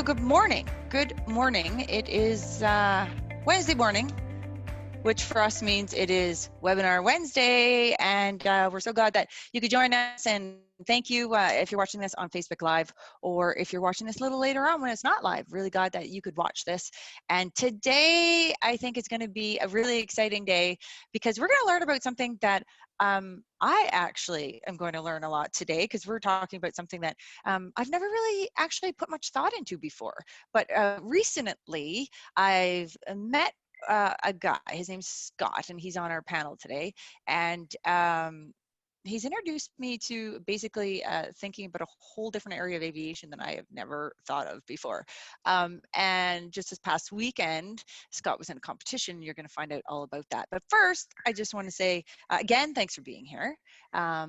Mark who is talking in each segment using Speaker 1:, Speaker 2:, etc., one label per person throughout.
Speaker 1: good morning. Good morning. It is Wednesday morning, which for us means it is Webinar Wednesday, and we're so glad that you could join us. And thank you if you're watching this on Facebook Live, or if you're watching this a little later on when it's not live. Really glad that you could watch this. And today, I think it's going to be a really exciting day because we're going to learn about something that I actually am going to learn a lot today, because we're talking about something that I've never really actually put much thought into before. But recently, I've met a guy. His name's Scott, and he's on our panel today. And he's introduced me to basically thinking about a whole different area of aviation than I have never thought of before. And just this past weekend, Scott was in a competition. You're going to find out all about that. But first, I just want to say, again, thanks for being here. Of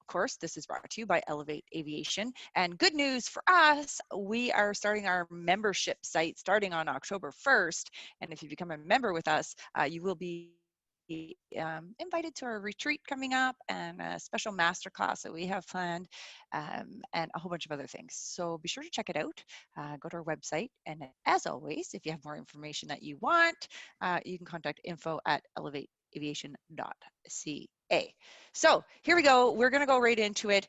Speaker 1: course, this is brought to you by Elevate Aviation. And good news for us, we are starting our membership site starting on October 1st. And if you become a member with us, you will be invited to our retreat coming up, and a special masterclass that we have planned, and a whole bunch of other things. So be sure to check it out. Go to our website, and as always, if you have more information that you want, you can contact info@elevateaviation.ca. So here we go. We're going to go right into it.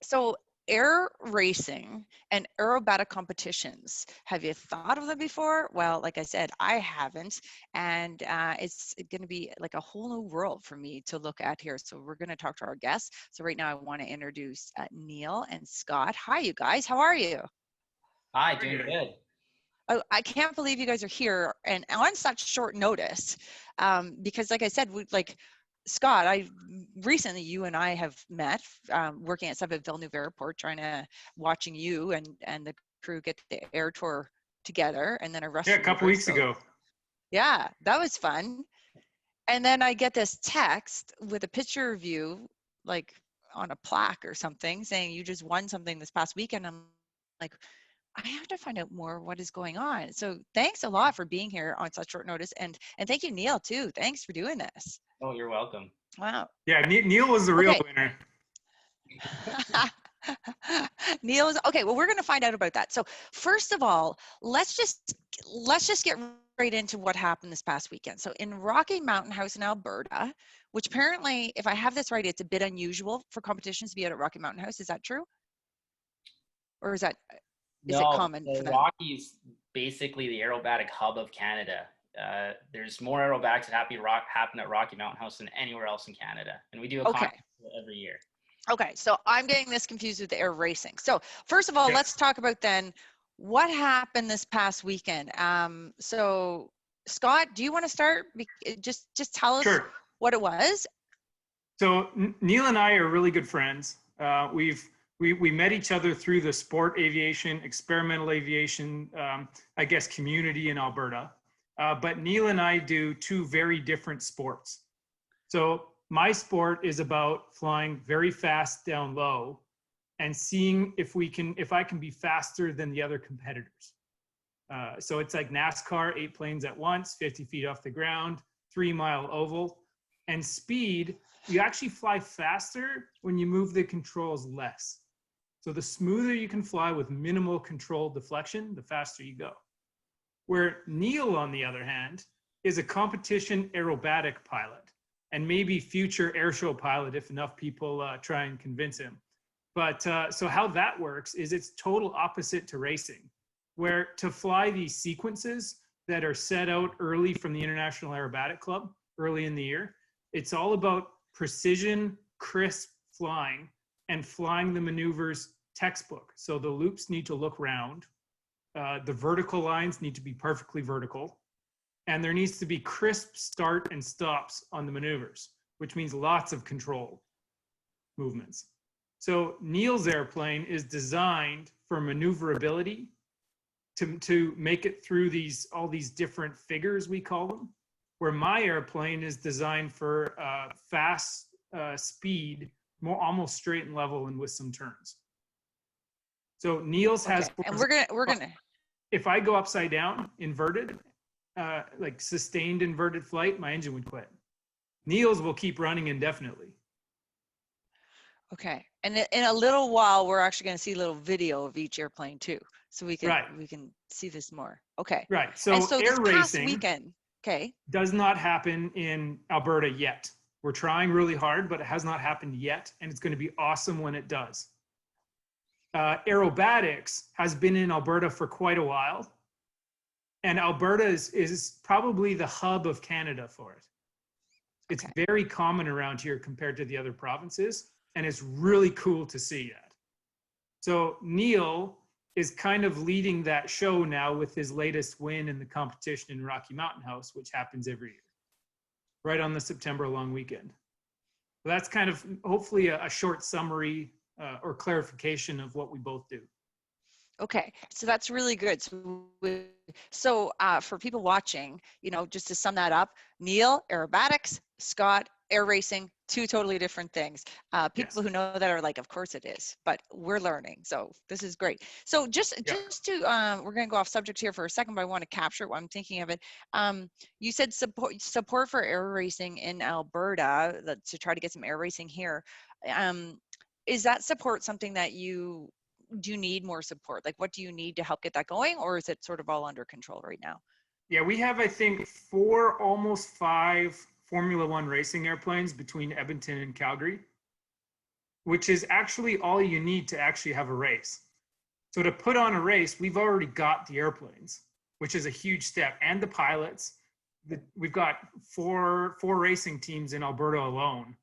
Speaker 1: So air racing and aerobatic competitions, have you thought of them before? Well, like I said, I haven't, and it's going to be like a whole new world for me to look at here. So we're going to talk to our guests. So right now I want to introduce Neil and Scott. Hi, you guys. How are you?
Speaker 2: Hi, doing good.
Speaker 1: Oh, I can't believe you guys are here and on such short notice, because like I said, Scott, recently you and I have met working at Villeneuve Airport, watching you and the crew get the air tour together, and then a
Speaker 3: a couple weeks ago.
Speaker 1: Yeah, that was fun. And then I get this text with a picture of you, like on a plaque or something, saying you just won something this past weekend. I'm like, I have to find out more what is going on. So thanks a lot for being here on such short notice, and thank you, Neil, too. Thanks for doing this.
Speaker 2: Oh, you're welcome.
Speaker 1: Wow.
Speaker 3: Yeah, Neil was the real winner.
Speaker 1: Neil is okay. Well, we're going to find out about that. So first of all, let's just get right into what happened this past weekend. So in Rocky Mountain House in Alberta, which apparently, if I have this right, it's a bit unusual for competitions to be out at Rocky Mountain House. Is that true? Or is it common for them?
Speaker 2: Rocky's basically the aerobatic hub of Canada. There's more aerobatics that happen at Rocky Mountain House than anywhere else in Canada, and we do a contest every year.
Speaker 1: Okay, so I'm getting this confused with the air racing. So first of all, let's talk about then what happened this past weekend. So Scott, do you want to start? Just tell us what it was.
Speaker 3: So Neil and I are really good friends. We met each other through the sport aviation, experimental aviation, I guess, community in Alberta. But Neil and I do two very different sports. So my sport is about flying very fast down low and seeing if I can be faster than the other competitors. So it's like NASCAR, 8 planes at once, 50 feet off the ground, 3-mile oval. And speed, you actually fly faster when you move the controls less. So the smoother you can fly with minimal control deflection, the faster you go. Where Neil, on the other hand, is a competition aerobatic pilot, and maybe future airshow pilot if enough people try and convince him. But so how that works is it's total opposite to racing, where to fly these sequences that are set out early from the International Aerobatic Club early in the year, it's all about precision, crisp flying, and flying the maneuvers textbook. So the loops need to look round. The vertical lines need to be perfectly vertical. And there needs to be crisp start and stops on the maneuvers, which means lots of control movements. So Neil's airplane is designed for maneuverability to make it through all these different figures, we call them, where my airplane is designed for fast speed, almost straight and level and with some turns. So Neil's has,
Speaker 1: and we're gonna.
Speaker 3: If I go upside down, inverted, like sustained inverted flight, my engine would quit. Neil's will keep running indefinitely.
Speaker 1: Okay, and in a little while, we're actually going to see a little video of each airplane too. so we
Speaker 3: Right.
Speaker 1: can see this more. Okay.
Speaker 3: Right. So,
Speaker 1: And so
Speaker 3: air
Speaker 1: this past
Speaker 3: racing
Speaker 1: weekend, okay.
Speaker 3: does not happen in Alberta yet. We're trying really hard, but it has not happened yet, and it's going to be awesome when it does. Aerobatics has been in Alberta for quite a while, and Alberta is probably the hub of Canada for it. It's
Speaker 1: Okay.
Speaker 3: very common around here compared to the other provinces, and it's really cool to see that. So Neil is kind of leading that show now with his latest win in the competition in Rocky Mountain House, which happens every year, right on the September long weekend. So that's kind of hopefully a short summary or clarification of what we both do.
Speaker 1: Okay, so that's really good. So, for people watching, just to sum that up, Neil, aerobatics, Scott, air racing, two totally different things. People
Speaker 3: Yes.
Speaker 1: who know that are like, of course it is, but we're learning. So this is great. So just to, we're going to go off subject here for a second, but I want to capture it while I'm thinking of it. You said support for air racing in Alberta to try to get some air racing here. Is that support something that do you need more support? Like, what do you need to help get that going, or is it sort of all under control right now?
Speaker 3: Yeah, we have, I think, almost 5 Formula One racing airplanes between Edmonton and Calgary, which is actually all you need to actually have a race. So to put on a race, we've already got the airplanes, which is a huge step, and the pilots. We've got four racing teams in Alberta alone.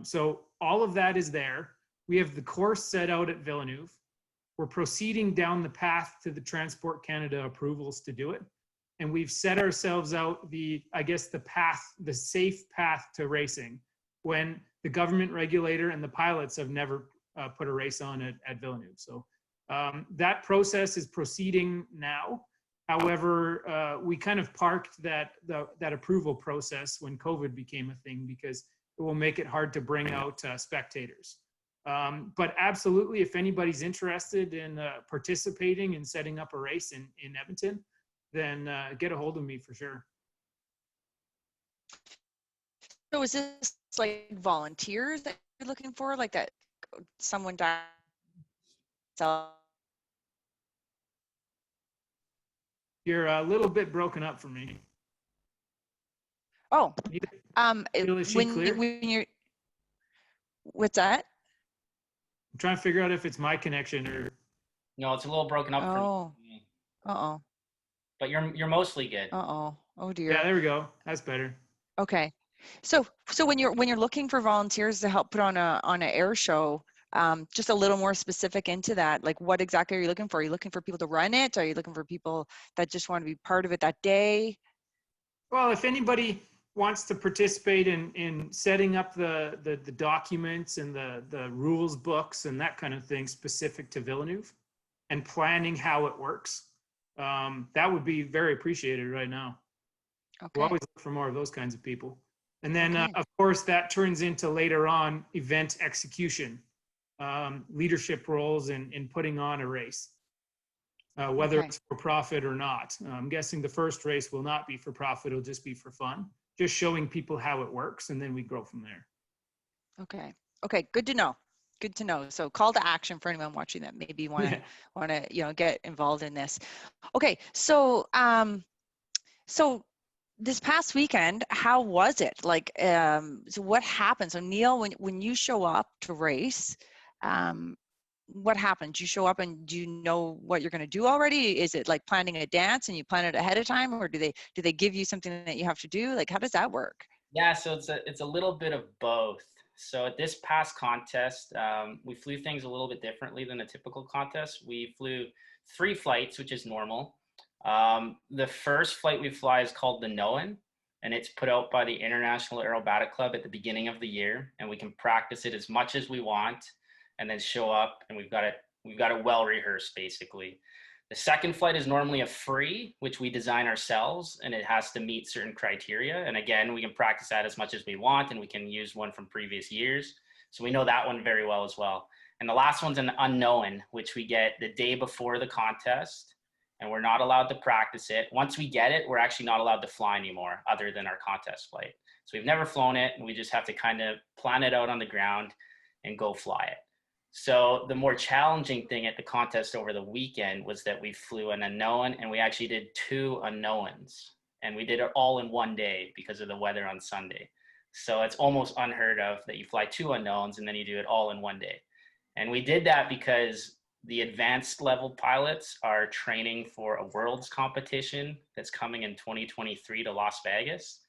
Speaker 3: So all of that is there. We have the course set out at Villeneuve. We're proceeding down the path to the Transport Canada approvals to do it. And we've set ourselves out the safe path to racing when the government regulator and the pilots have never put a race on at Villeneuve. So that process is proceeding now. However, we kind of parked that approval process when COVID became a thing because it will make it hard to bring out spectators. But absolutely, if anybody's interested in participating and setting up a race in Edmonton, then get a hold of me for sure.
Speaker 1: So is this like volunteers that you're looking for, like that someone died?
Speaker 3: You're a little bit broken up for me.
Speaker 1: Oh,
Speaker 3: when
Speaker 1: you're, what's that?
Speaker 3: I'm trying to figure out if it's my connection or.
Speaker 2: No, it's a little broken up for me.
Speaker 1: Uh-oh.
Speaker 2: But you're mostly good.
Speaker 1: Uh-oh. Oh dear.
Speaker 3: Yeah, there we go. That's better.
Speaker 1: Okay. So when you're looking for volunteers to help put on an air show, just a little more specific into that, like what exactly are you looking for? Are you looking for people to run it? Are you looking for people that just want to be part of it that day?
Speaker 3: Well, if anybody wants to participate in setting up the documents and the rules books and that kind of thing specific to Villeneuve and planning how it works, that would be very appreciated right now.
Speaker 1: Okay.
Speaker 3: We'll always look for more of those kinds of people. And then, of course, that turns into later on event execution, leadership roles in putting on a race, whether it's for profit or not. I'm guessing the first race will not be for profit. It'll just be for fun, just showing people how it works. And then we grow from there.
Speaker 1: Okay. Okay. Good to know. Good to know. So call to action for anyone watching that maybe want to get involved in this. Okay. So so this past weekend, how was it? Like, so what happened? So Neil, when you show up to race, what happened? Do you show up and do you know what you're going to do already? Is it like planning a dance and you plan it ahead of time, or do they give you something that you have to do? Like, how does that work?
Speaker 2: Yeah, so it's a little bit of both. So at this past contest, we flew things a little bit differently than a typical contest. We flew 3 flights, which is normal. The first flight we fly is called the Noan, and it's put out by the International Aerobatic Club at the beginning of the year, and we can practice it as much as we want and then show up and we've got it well rehearsed basically. The second flight is normally a free, which we design ourselves, and it has to meet certain criteria. And again, we can practice that as much as we want, and we can use one from previous years. So we know that one very well as well. And the last one's an unknown, which we get the day before the contest, and we're not allowed to practice it. Once we get it, we're actually not allowed to fly anymore other than our contest flight. So we've never flown it, and we just have to kind of plan it out on the ground and go fly it. So the more challenging thing at the contest over the weekend was that we flew an unknown, and we actually did 2 unknowns, and we did it all in one day because of the weather on Sunday. So it's almost unheard of that you fly 2 unknowns and then you do it all in one day. And we did that because the advanced level pilots are training for a world's competition that's coming in 2023 to Las Vegas.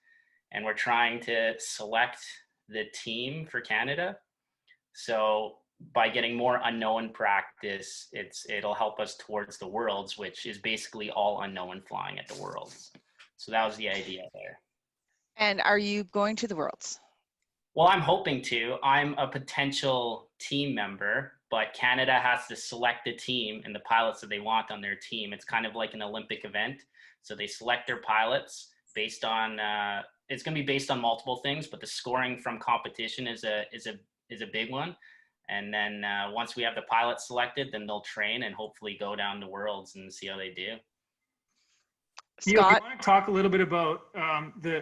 Speaker 2: And we're trying to select the team for Canada. So by getting more unknown practice, it'll help us towards the Worlds, which is basically all unknown flying at the Worlds. So that was the idea there.
Speaker 1: And are you going to the Worlds?
Speaker 2: Well, I'm hoping to. I'm a potential team member, but Canada has to select a team and the pilots that they want on their team. It's kind of like an Olympic event. So they select their pilots based on, it's going to be based on multiple things, but the scoring from competition is a big one. And then once we have the pilots selected, then they'll train and hopefully go down to Worlds and see how they do.
Speaker 3: Neil, do
Speaker 1: Scott?
Speaker 3: you want to talk a little bit about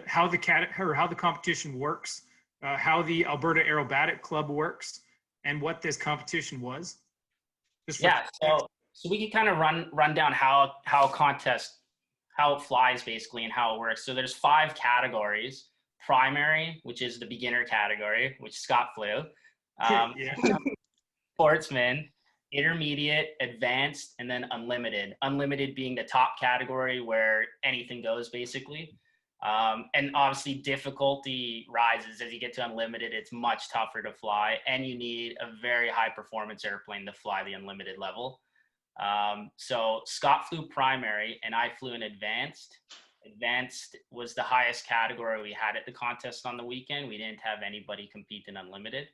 Speaker 3: how the competition works, how the Alberta Aerobatic Club works, and what this competition was?
Speaker 2: Yeah, so we can kind of run down how it flies basically and how it works. So there's 5 categories: primary, which is the beginner category, which Scott flew. Sportsman, intermediate, advanced, and then unlimited. Unlimited being the top category where anything goes basically. And obviously difficulty rises as you get to unlimited. It's much tougher to fly, and you need a very high performance airplane to fly the unlimited level. So Scott flew primary and I flew an advanced. Advanced was the highest category we had at the contest on the weekend. We didn't have anybody compete in unlimited.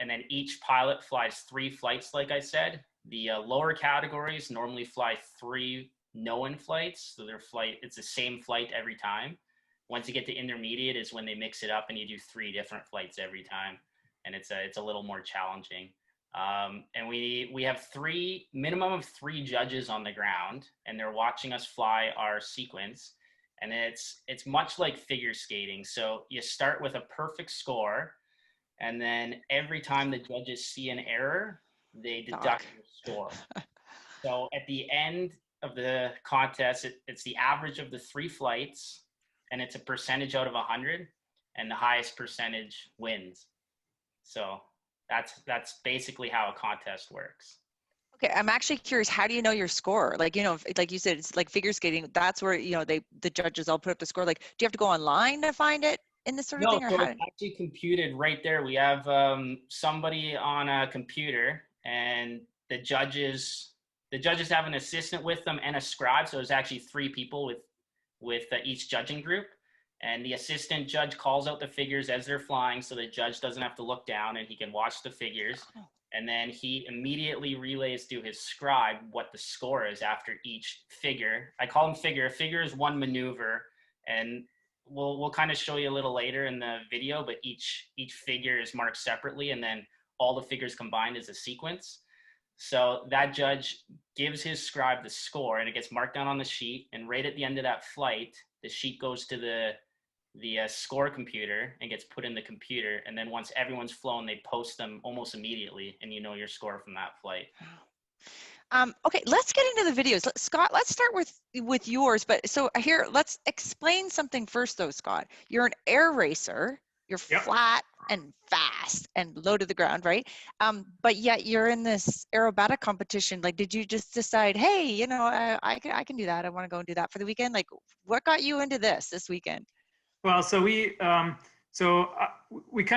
Speaker 2: And then each pilot flies 3 flights, like I said. The lower categories normally fly 3 known flights. So it's the same flight every time. Once you get to intermediate is when they mix it up and you do 3 different flights every time. And it's a little more challenging. And we have minimum of 3 judges on the ground, and they're watching us fly our sequence. And it's much like figure skating. So you start with a perfect score, and then every time the judges see an error, they deduct your score. So at the end of the contest, it's the average of the 3 flights, and it's a percentage out of 100, and the highest percentage wins. So that's basically how a contest works.
Speaker 1: Okay, I'm actually curious. How do you know your score? Like, like you said, it's like figure skating. That's where the judges all put up the score. Like, do you have to go online to find it in this sort of thing?
Speaker 2: No, so it's actually computed right there. We have somebody on a computer, and the judges have an assistant with them and a scribe. So there's actually 3 people with each judging group. And the assistant judge calls out the figures as they're flying, so the judge doesn't have to look down and he can watch the figures. And then he immediately relays to his scribe what the score is after each figure. I call them figure. A figure is 1 maneuver, and we'll kind of show you a little later in the video, but each figure is marked separately, and then all the figures combined is a sequence. So that judge gives his scribe the score, and it gets marked down on the sheet. And right at the end of that flight, the sheet goes to the score computer and gets put in the computer. And then once everyone's flown, they post them almost immediately, and you know your score from that flight.
Speaker 1: Okay, let's get into the videos. Scott, let's start with yours. But so here, let's explain something first though, Scott. You're an air racer. You're flat and fast and low to the ground, right? But yet you're in this aerobatic competition. Like, did you just decide, hey, I can do that. I want to go and do that for the weekend. Like, what got you into this weekend?
Speaker 3: Well, so we kind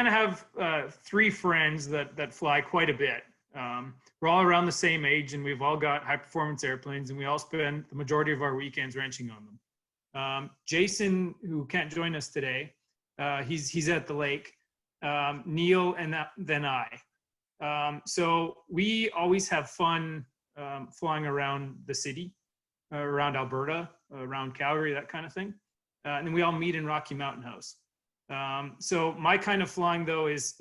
Speaker 3: of have 3 friends that fly quite a bit. We're all around the same age, and we've all got high performance airplanes, and we all spend the majority of our weekends wrenching on them. Jason, who can't join us today, he's at the lake. Neil, and then I. So we always have fun flying around the city, around Alberta, around Calgary, that kind of thing. And then we all meet in Rocky Mountain House. So my kind of flying though is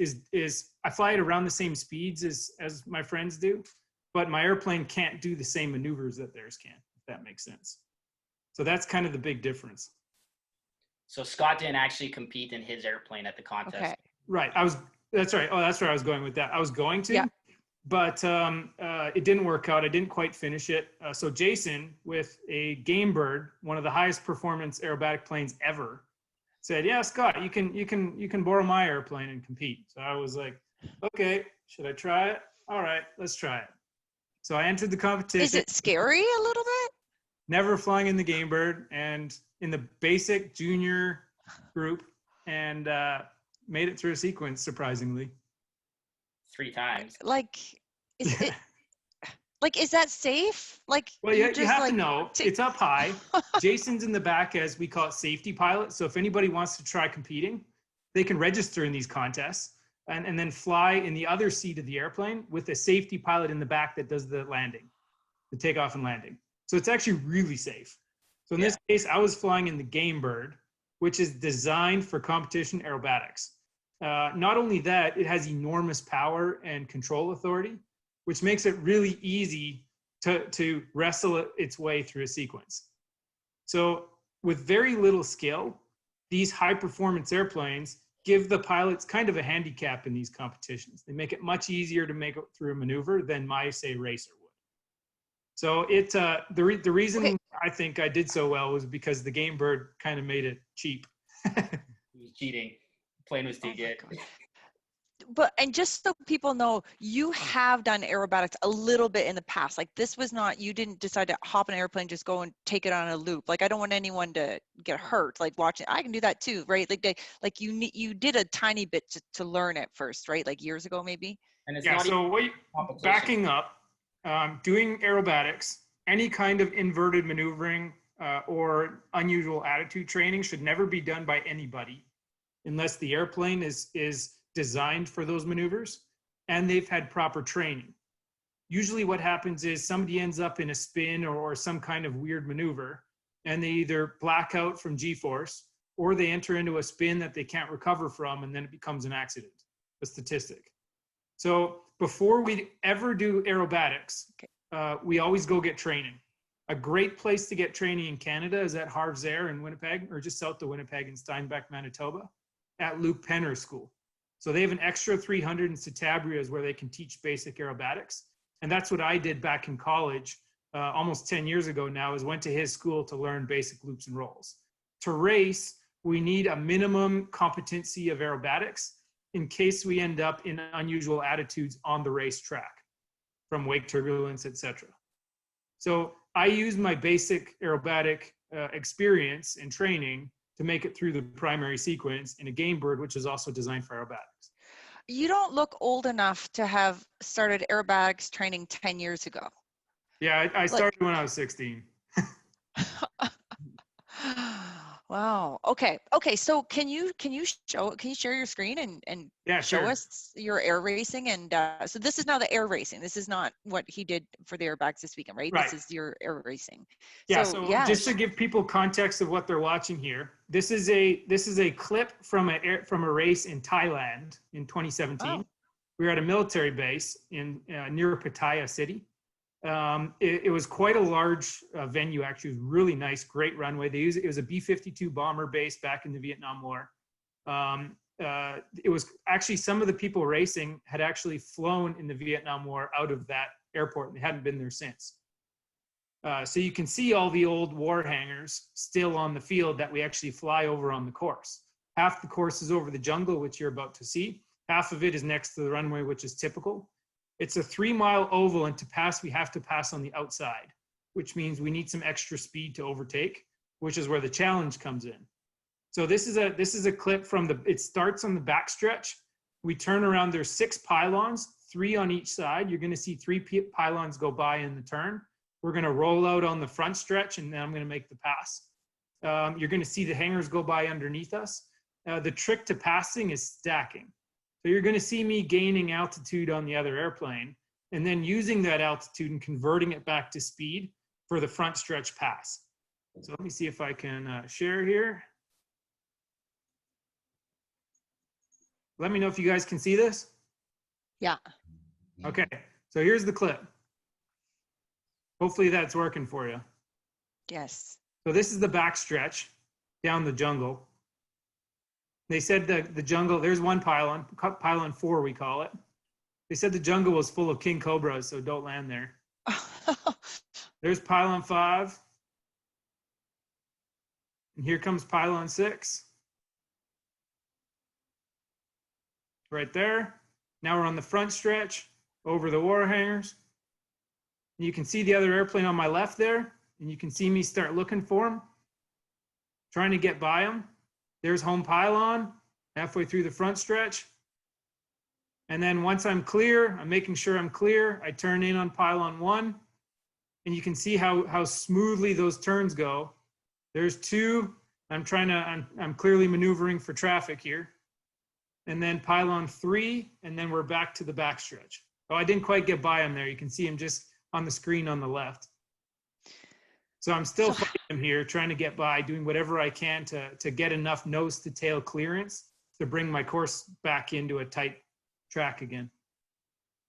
Speaker 3: I fly at around the same speeds as my friends do, but my airplane can't do the same maneuvers that theirs can, if that makes sense. So that's kind of the big difference.
Speaker 2: So Scott didn't actually compete in his airplane at the contest.
Speaker 1: Okay.
Speaker 3: Right. That's right. Oh, that's where I was going with that. I was going to, but it didn't work out. I didn't quite finish it. So Jason, with a Game Bird, one of the highest performance aerobatic planes ever, said, "Yeah, Scott, you can borrow my airplane and compete." So I was like, "Okay, should I try it? All right, let's try it." So I entered the competition.
Speaker 1: Is it scary a little bit?
Speaker 3: Never flying in the Game Bird, and in the basic junior group, and made it through a sequence, surprisingly.
Speaker 2: 3 times.
Speaker 1: Like, is it like, is that safe? Like,
Speaker 3: Well,
Speaker 1: you
Speaker 3: you
Speaker 1: just
Speaker 3: have
Speaker 1: like
Speaker 3: to know it's up high. Jason's in the back as we call it safety pilot. So if anybody wants to try competing, they can register in these contests and then fly in the other seat of the airplane with a safety pilot in the back that does the landing, the takeoff and landing. So it's actually really safe. So in this case, I was flying in the Game Bird, which is designed for competition aerobatics. Not only that, it has enormous power and control authority, which makes it really easy to wrestle its way through a sequence. So with very little skill, these high performance airplanes give the pilots kind of a handicap in these competitions. They make it much easier to make it through a maneuver than my, say, racer would. So the reason I think I did so well was because the Game Bird kind of made it cheap.
Speaker 2: It was cheating. The plane was too good.
Speaker 1: But, and just so people know, you have done aerobatics a little bit in the past. Like, this was not, you didn't decide to hop in an airplane, just go and take it on a loop. Like, I don't want anyone to get hurt, like watching. I can do that too, right? Like you did a tiny bit to learn it first, right? Like years ago, maybe.
Speaker 2: And it's
Speaker 3: Yeah,
Speaker 2: not
Speaker 3: so backing up, doing aerobatics, any kind of inverted maneuvering or unusual attitude training should never be done by anybody unless the airplane is designed for those maneuvers and they've had proper training. Usually what happens is somebody ends up in a spin or some kind of weird maneuver, and they either black out from G-force or they enter into a spin that they can't recover from, and then it becomes an accident, a statistic. So before we ever do aerobatics, we always go get training. A great place to get training in Canada is at Harv's Air in Winnipeg, or just south of Winnipeg in Steinbach, Manitoba, at Luke Penner's school. So they have an extra 300 in Catabrias where they can teach basic aerobatics. And that's what I did back in college almost 10 years ago now, is went to his school to learn basic loops and rolls. To race, we need a minimum competency of aerobatics in case we end up in unusual attitudes on the race track, from wake turbulence, etc. So I use my basic aerobatic experience and training to make it through the primary sequence in a Game Bird, which is also designed for aerobatics.
Speaker 1: You don't look old enough to have started aerobatics training 10 years ago.
Speaker 3: Yeah, I started when I was 16.
Speaker 1: Wow. Okay. So can you share your screen and show us your air racing? And so this is now the air racing. This is not what he did for the airbags this weekend, right? This is your air racing.
Speaker 3: Yeah. So just to give people context of what they're watching here, this is a clip from a race in Thailand in 2017. Oh. We were at a military base in near Pattaya City. It was quite a large venue, actually. It was really nice, great runway. It was a B-52 bomber base back in the Vietnam War. It was actually, some of the people racing had actually flown in the Vietnam War out of that airport, and they hadn't been there since. So you can see all the old war hangars still on the field that we actually fly over on the course. Half the course is over the jungle, which you're about to see. Half of it is next to the runway, which is typical. It's a 3-mile oval, and to pass, we have to pass on the outside, which means we need some extra speed to overtake, which is where the challenge comes in. So this is a clip from it starts on the backstretch. We turn around, there's 6 pylons, 3 on each side. You're gonna see 3 pylons go by in the turn. We're gonna roll out on the front stretch, and then I'm gonna make the pass. You're gonna see the hangars go by underneath us. The trick to passing is stacking. So you're going to see me gaining altitude on the other airplane and then using that altitude and converting it back to speed for the front stretch pass. So let me see if I can share here. Let me know if you guys can see this.
Speaker 1: Yeah.
Speaker 3: Okay, so here's the clip. Hopefully that's working for you.
Speaker 1: Yes.
Speaker 3: So this is the back stretch down the jungle. They said the jungle, there's one pylon 4 we call it. They said the jungle was full of king cobras, so don't land there. There's pylon 5. And here comes pylon 6. Right there. Now we're on the front stretch, over the war hangars. And you can see the other airplane on my left there, and you can see me start looking for him, trying to get by him. There's home pylon, halfway through the front stretch. And then once I'm clear, I'm making sure I'm clear, I turn in on pylon 1. And you can see how smoothly those turns go. There's 2. I'm clearly maneuvering for traffic here. And then pylon 3, and then we're back to the backstretch. Oh, I didn't quite get by him there. You can see him just on the screen on the left. So I'm still fighting him here, trying to get by, doing whatever I can to get enough nose to tail clearance to bring my course back into a tight track again.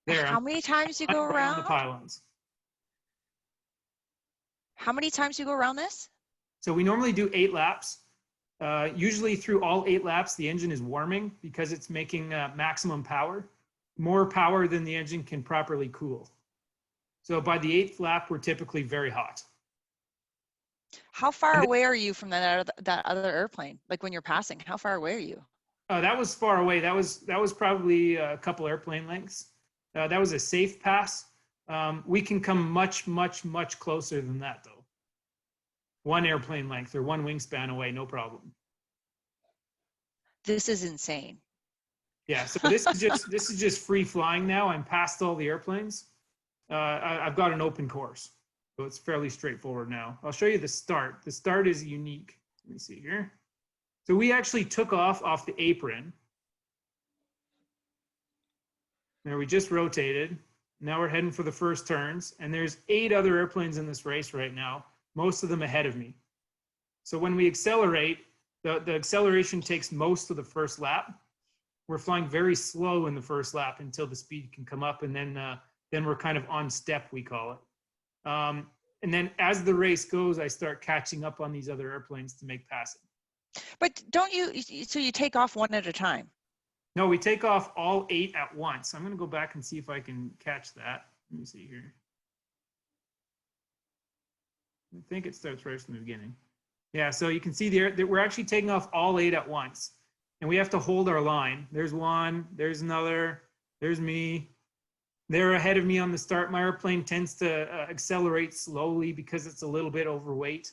Speaker 3: There.
Speaker 1: How many times do you go around?
Speaker 3: The pylons.
Speaker 1: How many times do you go around this?
Speaker 3: So we normally do 8 laps. Usually through all 8 laps, the engine is warming because it's making maximum power, more power than the engine can properly cool. So by the 8th lap, we're typically very hot.
Speaker 1: How far away are you from that other airplane? Like when you're passing, how far away are you?
Speaker 3: That was far away. That was probably a couple airplane lengths. That was a safe pass. We can come much, much, much closer than that, though. 1 airplane length or 1 wingspan away, no problem.
Speaker 1: This is insane.
Speaker 3: Yeah, so this is just free flying now. I'm past all the airplanes. I've got an open course, so it's fairly straightforward now. I'll show you the start. The start is unique. Let me see here. So we actually took off the apron. There, we just rotated. Now we're heading for the first turns, and there's 8 other airplanes in this race right now, most of them ahead of me. So when we accelerate, the acceleration takes most of the first lap. We're flying very slow in the first lap until the speed can come up, and then we're kind of on step, we call it. And then as the race goes, I start catching up on these other airplanes to make passing.
Speaker 1: But don't you, so you take off 1 at a time?
Speaker 3: No, we take off all 8 at once. I'm going to go back and see if I can catch that. Let me see here. I think it starts right from the beginning. Yeah, so you can see there that we're actually taking off all 8 at once. And we have to hold our line. There's 1, there's another, there's me. They're ahead of me on the start. My airplane tends to accelerate slowly because it's a little bit overweight.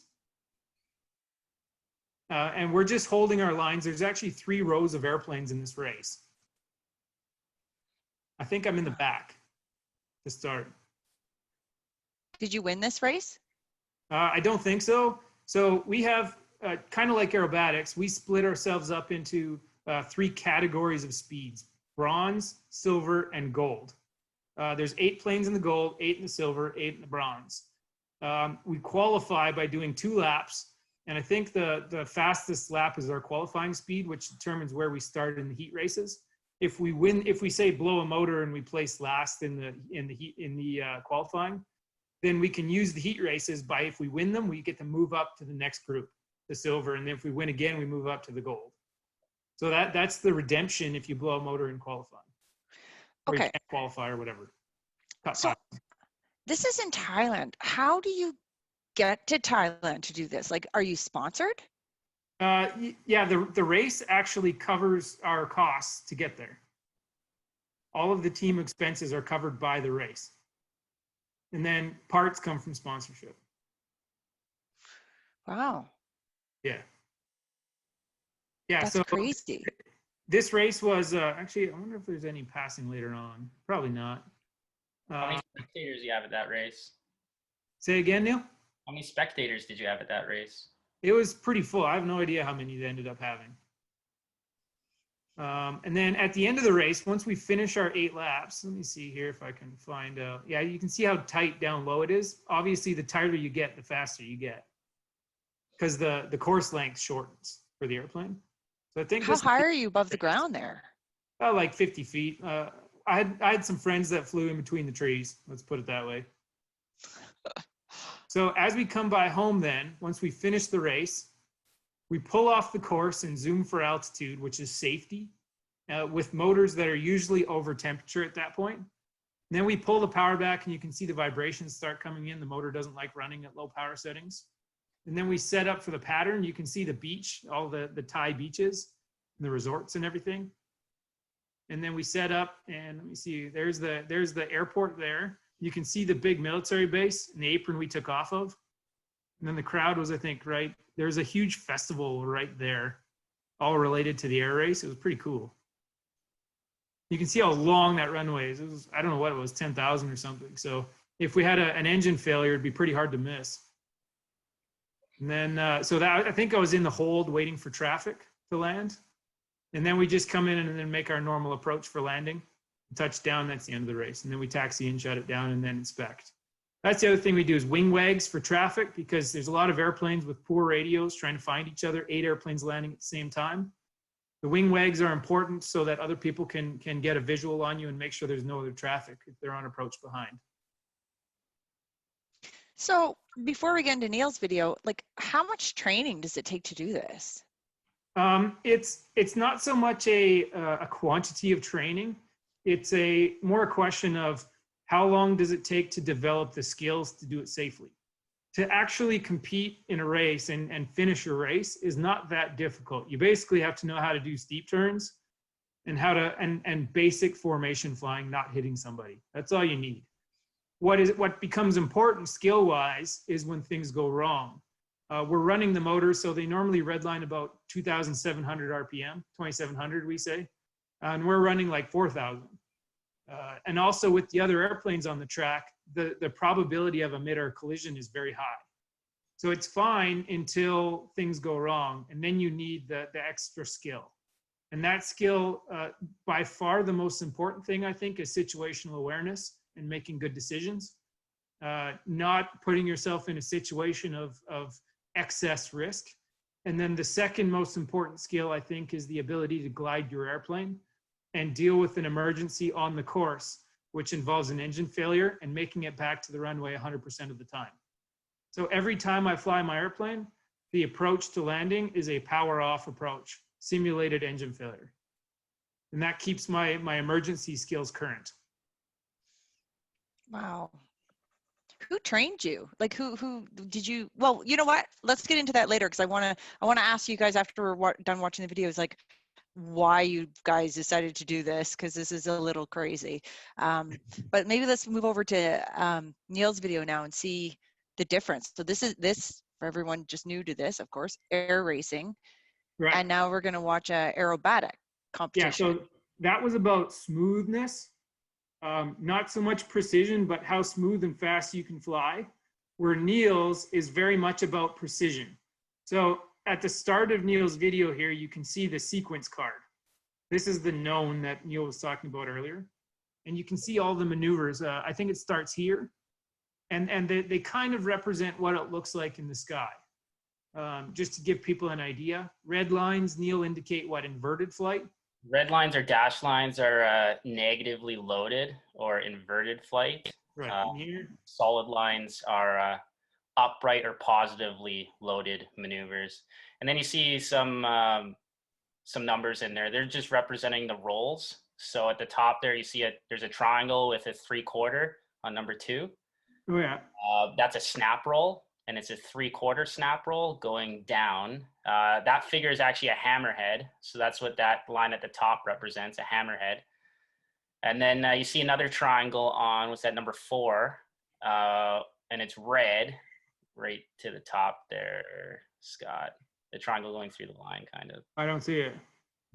Speaker 3: And we're just holding our lines. There's actually 3 rows of airplanes in this race. I think I'm in the back to start.
Speaker 1: Did you win this race?
Speaker 3: I don't think so. So we have, kind of like aerobatics, we split ourselves up into 3 categories of speeds: bronze, silver, and gold. There's 8 planes in the gold, 8 in the silver, 8 in the bronze. We qualify by doing 2 laps. And I think the fastest lap is our qualifying speed, which determines where we start in the heat races. If we win, if we say blow a motor and we place last in the qualifying, then we can use the heat races by, if we win them, we get to move up to the next group, the silver, and then if we win again, we move up to the gold. So that's the redemption if you blow a motor in qualifying. Or
Speaker 1: Okay.
Speaker 3: you can't qualify or whatever.
Speaker 1: So this is in Thailand. How do you get to Thailand to do this? Like, are you sponsored?
Speaker 3: Yeah, the race actually covers our costs to get there. All of the team expenses are covered by the race. And then parts come from sponsorship.
Speaker 1: Wow.
Speaker 3: Yeah. Yeah,
Speaker 1: That's
Speaker 3: so
Speaker 1: crazy.
Speaker 3: this race was, actually, I wonder if there's any passing later on. Probably not.
Speaker 2: How many spectators do you have at that race?
Speaker 3: Say again, Neil?
Speaker 2: How many spectators did you have at that race?
Speaker 3: It was pretty full. I have no idea how many they ended up having. And then at the end of the race, once we finish our 8 laps, let me see here if I can find out. Yeah, you can see how tight down low it is. Obviously, the tighter you get, the faster you get, because the course length shortens for the airplane. So I think
Speaker 1: How high are you above the ground there?
Speaker 3: about like 50 feet. I had some friends that flew in between the trees. Let's put it that way. So as we come by home then, once we finish the race, we pull off the course and zoom for altitude, which is safety. with motors that are usually over temperature at that point. And then we pull the power back and you can see the vibrations start coming in. The motor doesn't like running at low power settings. And then we set up for the pattern. You can see the beach, all the Thai beaches, and the resorts and everything. And then we set up, and let me see, there's the airport there. You can see the big military base and the apron we took off of. And then the crowd was, I think, right, there's a huge festival right there, all related to the air race. It was pretty cool. You can see how long that runway is. It was, I don't know what it was, 10,000 or something. So if we had an engine failure, it'd be pretty hard to miss. And then, so that, I think I was in the hold waiting for traffic to land. And then we just come in and then make our normal approach for landing. Touch down, that's the end of the race. And then we taxi and shut it down and then inspect. That's the other thing we do is wing wags for traffic, because there's a lot of airplanes with poor radios trying to find each other, 8 airplanes landing at the same time. The wing wags are important so that other people can get a visual on you and make sure there's no other traffic if they're on approach behind.
Speaker 1: So before we get into Neil's video, like how much training does it take to do this?
Speaker 3: It's not so much a quantity of training. It's more a question of how long does it take to develop the skills to do it safely. To actually compete in a race and finish a race is not that difficult. You basically have to know how to do steep turns and how to and basic formation flying, not hitting somebody. That's all you need. What becomes important skill-wise is when things go wrong. We're running the motor, so they normally redline about 2,700 RPM, 2,700 we say, and we're running like 4,000. And also with the other airplanes on the track, the probability of a mid-air collision is very high. So it's fine until things go wrong, and then you need the extra skill. And that skill, by far the most important thing, I think, is situational awareness and making good decisions. Not putting yourself in a situation of excess risk. And then the second most important skill, I think, is the ability to glide your airplane and deal with an emergency on the course, which involves an engine failure and making it back to the runway 100% of the time. So every time I fly my airplane, the approach to landing is a power off approach, simulated engine failure. And that keeps my emergency skills current.
Speaker 1: Wow. Who trained you? Like who did you, well, you know what? Let's get into that later, because I want to ask you guys after we're done watching the videos, like why you guys decided to do this, because this is a little crazy. But maybe let's move over to Neil's video now and see the difference. So this for everyone just new to this, of course, air racing. Right. And now we're going to watch a aerobatic competition.
Speaker 3: Yeah, so that was about smoothness. Not so much precision, but how smooth and fast you can fly, where Neil's is very much about precision. So at the start of Neil's video here, you can see the sequence card. This is the known that Neil was talking about earlier. And you can see all the maneuvers. I think it starts here. And they kind of represent what it looks like in the sky. Just to give people an idea, red lines, Neil, indicate what, inverted flight?
Speaker 2: Red lines or dash lines are negatively loaded or inverted flight.
Speaker 3: Right.
Speaker 2: Solid lines are upright or positively loaded maneuvers. And then you see some numbers in there. They're just representing the rolls. So at the top there, you see there's a triangle with a 3/4 on number 2.
Speaker 3: Oh yeah.
Speaker 2: That's a snap roll, and it's a 3/4 snap roll going down. That figure is actually a hammerhead. So that's what that line at the top represents, a hammerhead. And then you see another triangle on, what's that, number 4, and it's red right to the top there, Scott. The triangle going through the line, kind of.
Speaker 3: I don't see it.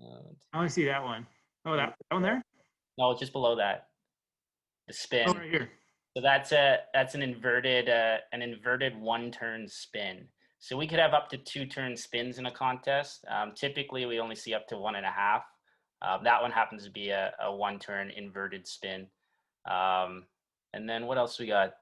Speaker 3: I only see that one. Oh, that one there?
Speaker 2: No, it's just below that. The spin.
Speaker 3: Oh, right here.
Speaker 2: So that's an inverted 1-turn spin. So we could have up to 2-turn spins in a contest. Typically, we only see up to 1.5. That one happens to be a 1-turn inverted spin. And then what else we got?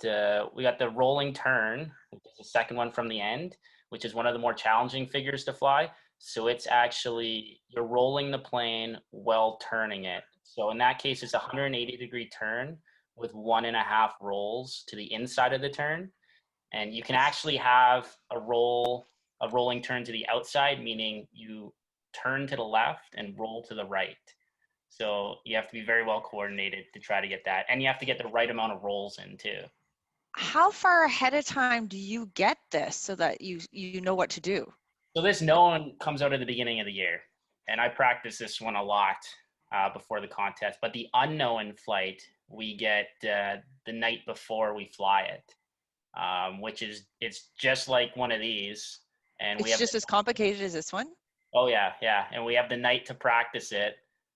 Speaker 2: We got the rolling turn, which is the second one from the end, which is one of the more challenging figures to fly. So it's actually, you're rolling the plane while turning it. So in that case, it's a 180-degree turn with 1.5 rolls to the inside of the turn. And you can actually have a rolling turn to the outside, meaning you turn to the left and roll to the right. So you have to be very well coordinated to try to get that. And you have to get the right amount of rolls in too.
Speaker 1: How far ahead of time do you get this so that you know what to do?
Speaker 2: So this known comes out at the beginning of the year. And I practice this one a lot before the contest. But the unknown flight, we get the night before we fly it, which is, it's just like one of these. And we
Speaker 1: It's
Speaker 2: have
Speaker 1: just as complicated as this one?
Speaker 2: Oh yeah, yeah, and we have the night to practice it.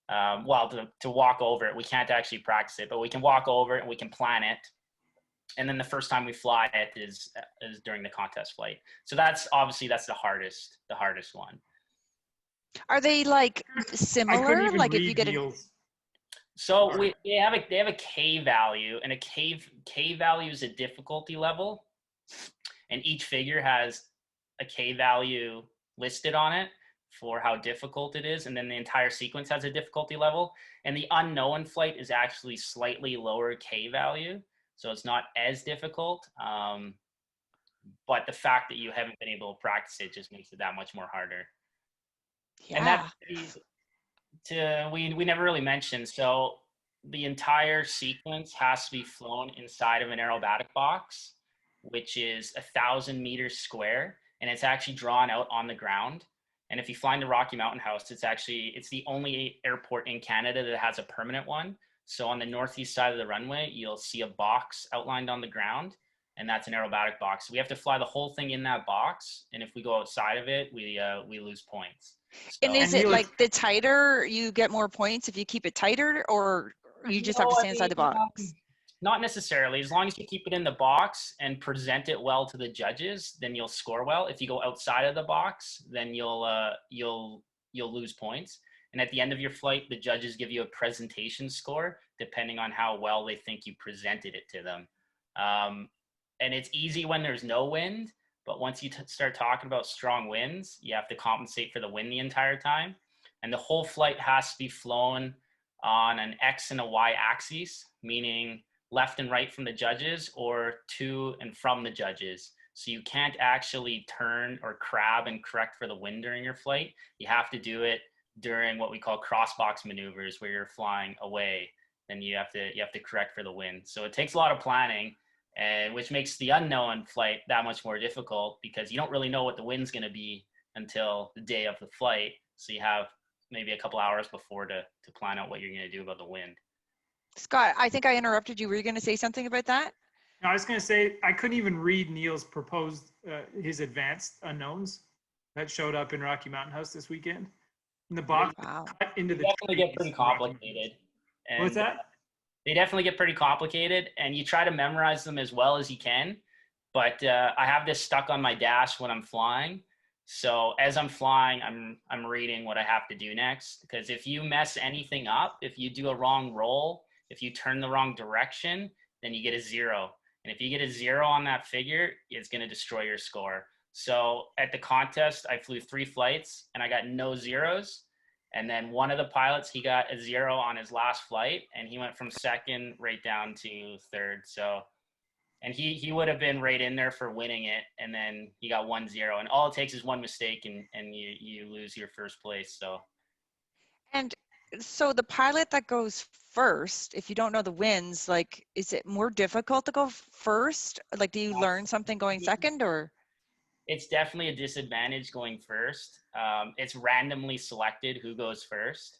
Speaker 2: Well, to walk over it, we can't actually practice it, but we can walk over it and we can plan it. And then the first time we fly it is during the contest flight. So that's obviously that's the hardest one.
Speaker 1: Are they like
Speaker 3: I couldn't
Speaker 1: similar?
Speaker 3: even
Speaker 1: Like if
Speaker 3: read
Speaker 1: you get an
Speaker 3: Neil's.
Speaker 2: So they have a K value, and a K value is a difficulty level, and each figure has a K value listed on it for how difficult it is, and then the entire sequence has a difficulty level. And the unknown flight is actually slightly lower K value, so it's not as difficult. But the fact that you haven't been able to practice it just makes it that much more harder.
Speaker 1: yeah.
Speaker 2: And we never really mentioned, so the entire sequence has to be flown inside of an aerobatic box, which is 1,000 meters square, and it's actually drawn out on the ground. And if you fly into Rocky Mountain House, it's the only airport in Canada that has a permanent one. So on the northeast side of the runway, you'll see a box outlined on the ground, and that's an aerobatic box. So we have to fly the whole thing in that box, and if we go outside of it, we lose points.
Speaker 1: And
Speaker 2: So,
Speaker 1: is it like the tighter you get more points if you keep it tighter, or you just have to stay inside the box?
Speaker 2: Not necessarily. As long as you keep it in the box and present it well to the judges, then you'll score well. If you go outside of the box, then you'll lose points. And at the end of your flight, the judges give you a presentation score depending on how well they think you presented it to them. And it's easy when there's no wind, but once you start talking about strong winds, you have to compensate for the wind the entire time. And the whole flight has to be flown on an X and a Y axis, meaning left and right from the judges or to and from the judges. So you can't actually turn or crab and correct for the wind during your flight. You have to do it during what we call crossbox maneuvers, where you're flying away. Then you have to correct for the wind. So it takes a lot of planning, and which makes the unknown flight that much more difficult because you don't really know what the wind's going to be until the day of the flight. So you have maybe a couple hours before to plan out what you're going to do about the wind.
Speaker 1: Scott, I think I interrupted you. Were you going to say something about that?
Speaker 3: No, I was going to say I couldn't even read Neil's proposed his advanced unknowns that showed up in Rocky Mountain House this weekend. And the box cut into the
Speaker 2: definitely get pretty complicated. And
Speaker 3: what's that?
Speaker 2: They definitely get pretty complicated, and you try to memorize them as well as you can. But I have this stuck on my dash when I'm flying. So as I'm flying, I'm reading what I have to do next. Because if you mess anything up, if you do a wrong roll, if you turn the wrong direction, then you get a 0. And if you get a 0 on that figure, it's going to destroy your score. So at the contest, I flew 3 flights and I got no 0s. And then one of the pilots, he got a 0 on his last flight, and he went from 2nd right down to 3rd. So, and he would have been right in there for winning it, and then he got 1-0. And all it takes is one mistake, and you lose your first place. So.
Speaker 1: And so the pilot that goes first, if you don't know the winds, like, is it more difficult to go first? Like, do you learn something going second, or?
Speaker 2: It's definitely a disadvantage going first. It's randomly selected who goes first.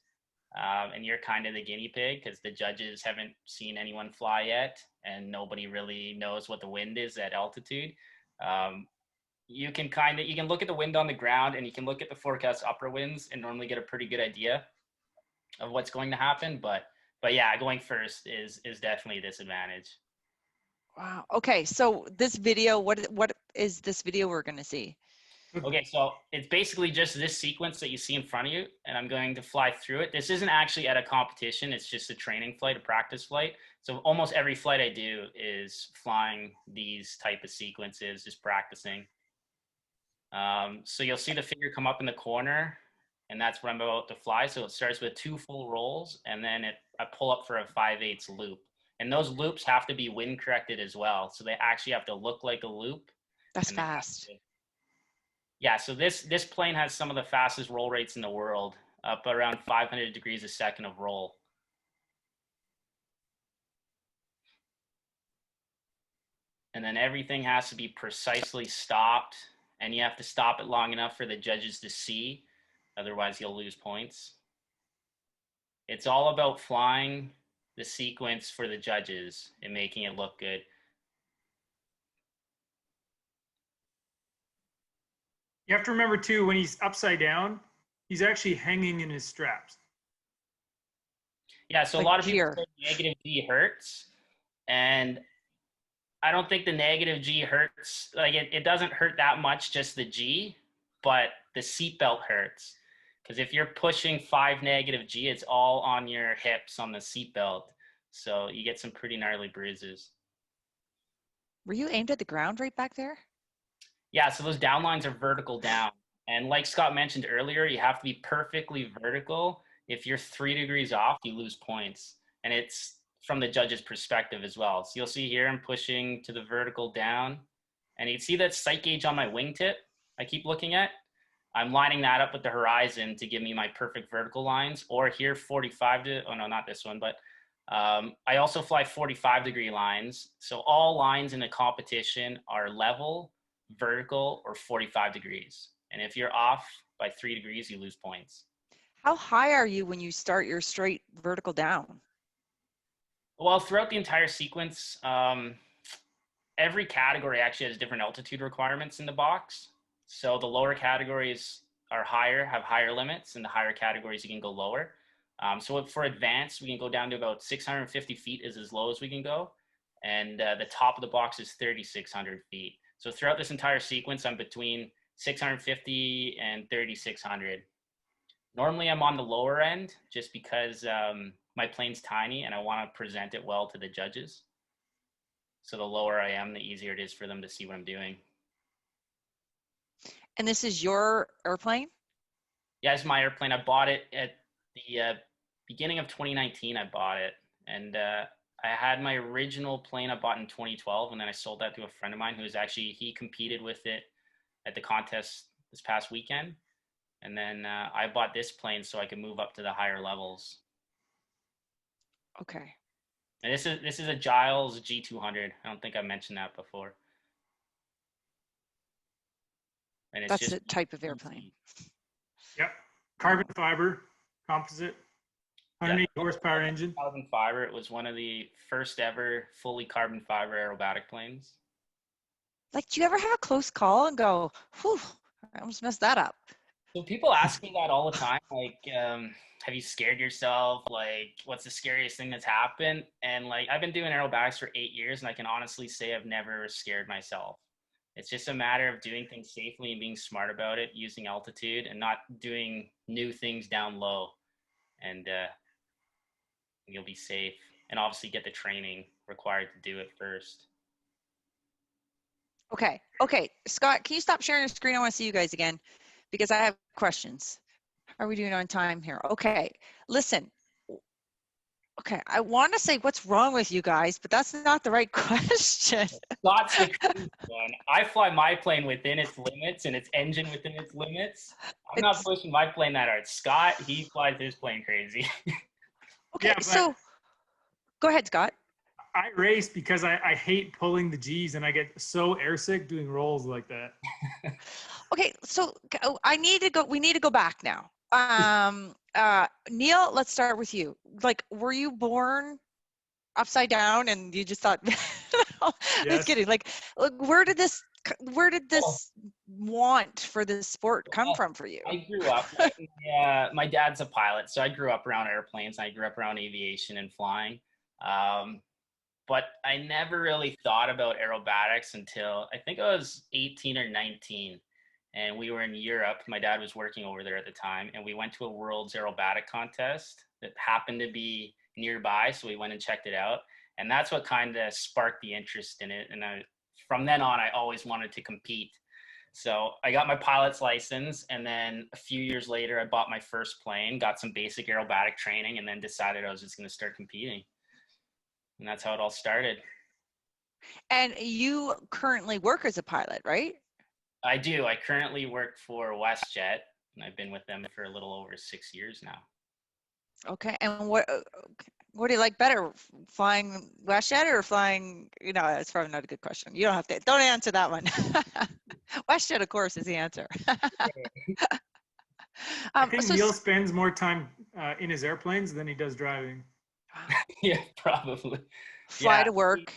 Speaker 2: And you're kind of the guinea pig because the judges haven't seen anyone fly yet, and nobody really knows what the wind is at altitude. You can look at the wind on the ground, and you can look at the forecast upper winds and normally get a pretty good idea of what's going to happen. But yeah, going first is definitely a disadvantage.
Speaker 1: Wow. Okay. So this video, what is this video we're going to see?
Speaker 2: Okay, so it's basically just this sequence that you see in front of you, and I'm going to fly through it. This isn't actually at a competition. It's just a training flight, a practice flight. So almost every flight I do is flying these type of sequences, just practicing. So you'll see the figure come up in the corner, and that's what I'm about to fly. So it starts with 2 full rolls, and then I pull up for a 5/8 loop. And those loops have to be wind corrected as well. So they actually have to look like a loop.
Speaker 1: That's fast.
Speaker 2: Yeah, so this plane has some of the fastest roll rates in the world. up around 500 degrees a second of roll. And then everything has to be precisely stopped, and you have to stop it long enough for the judges to see, otherwise you'll lose points. It's all about flying the sequence for the judges and making it look good.
Speaker 3: You have to remember too, when he's upside down, he's actually hanging in his straps.
Speaker 2: Yeah, so
Speaker 1: Like
Speaker 2: a lot of people
Speaker 1: here.
Speaker 2: say negative G hurts, and I don't think the negative G hurts. Like it doesn't hurt that much, just the G, but the seatbelt hurts. Because if you're pushing 5 negative G, it's all on your hips on the seatbelt. So you get some pretty gnarly bruises.
Speaker 1: Were you aimed at the ground right back there?
Speaker 2: Yeah, so those down lines are vertical down. And like Scott mentioned earlier, you have to be perfectly vertical. If you're 3 degrees off, you lose points. And it's from the judge's perspective as well. So you'll see here, I'm pushing to the vertical down. And you can see that sight gauge on my wingtip I keep looking at. I'm lining that up with the horizon to give me my perfect vertical lines. Or here, 45 to, oh no, not this one, but I also fly 45-degree lines. So all lines in a competition are level, vertical, or 45 degrees. And if you're off by 3 degrees, you lose points.
Speaker 1: How high are you when you start your straight vertical down?
Speaker 2: Well, throughout the entire sequence, every category actually has different altitude requirements in the box. So the lower categories are higher, have higher limits, and the higher categories you can go lower. So for advanced, we can go down to about 650 feet is as low as we can go. And the top of the box is 3,600 feet. So throughout this entire sequence, I'm between 650 and 3,600. Normally I'm on the lower end just because my plane's tiny and I want to present it well to the judges. So the lower I am, the easier it is for them to see what I'm doing.
Speaker 1: And this is your airplane?
Speaker 2: Yeah, it's my airplane. I bought it at the beginning of 2019. I bought it, and I had my original plane I bought in 2012, and then I sold that to a friend of mine who was actually, he competed with it at the contest this past weekend. And then I bought this plane so I could move up to the higher levels.
Speaker 1: Okay.
Speaker 2: And this is a Giles G200. I don't think I mentioned that before. And it's
Speaker 1: That's
Speaker 2: just
Speaker 1: the type of airplane.
Speaker 3: Yep. Carbon fiber, composite, 180
Speaker 2: Yeah.
Speaker 3: horsepower engine.
Speaker 2: Carbon fiber. It was one of the first ever fully carbon fiber aerobatic planes.
Speaker 1: Like, do you ever have a close call and go, whew, I almost messed that up?
Speaker 2: So people ask me that all the time, like, have you scared yourself? Like, what's the scariest thing that's happened? And like, I've been doing aerobatics for 8 years, and I can honestly say I've never scared myself. It's just a matter of doing things safely and being smart about it, using altitude and not doing new things down low. And you'll be safe. And obviously get the training required to do it first.
Speaker 1: Okay. Okay. Scott, can you stop sharing your screen? I want to see you guys again because I have questions. How are we doing on time here? Okay. Listen. Okay. I want to say what's wrong with you guys, but that's not the right question.
Speaker 2: Scott's the crazy one. I fly my plane within its limits and its engine within its limits. I'm not pushing my plane that hard. Scott, he flies his plane crazy.
Speaker 1: Okay.
Speaker 3: Yeah,
Speaker 1: So go ahead, Scott.
Speaker 3: I race because I hate pulling the G's and I get so airsick doing rolls like that.
Speaker 1: Okay, so we need to go back now. Neil, let's start with you. Like, were you born upside down and you just thought,
Speaker 3: Yes.
Speaker 1: just kidding. Like, where did this want for this sport come from for you?
Speaker 2: I grew up, my dad's a pilot, so I grew up around airplanes. I grew up around aviation and flying. But I never really thought about aerobatics until I think I was 18 or 19. And we were in Europe. My dad was working over there at the time. And we went to a world's aerobatic contest that happened to be nearby. So we went and checked it out. And that's what kind of sparked the interest in it. And from then on, I always wanted to compete. So I got my pilot's license. And then a few years later, I bought my first plane, got some basic aerobatic training, and then decided I was just going to start competing. And that's how it all started.
Speaker 1: And you currently work as a pilot, right?
Speaker 2: I do. I currently work for WestJet, And I've been with them for a little over 6 years now.
Speaker 1: Okay. And what do you like better, flying WestJet or flying? It's probably not a good question. You don't answer that one. WestJet, of course, is the answer.
Speaker 3: I think Neil spends more time in his airplanes than he does driving.
Speaker 2: Yeah, probably.
Speaker 1: Fly to work.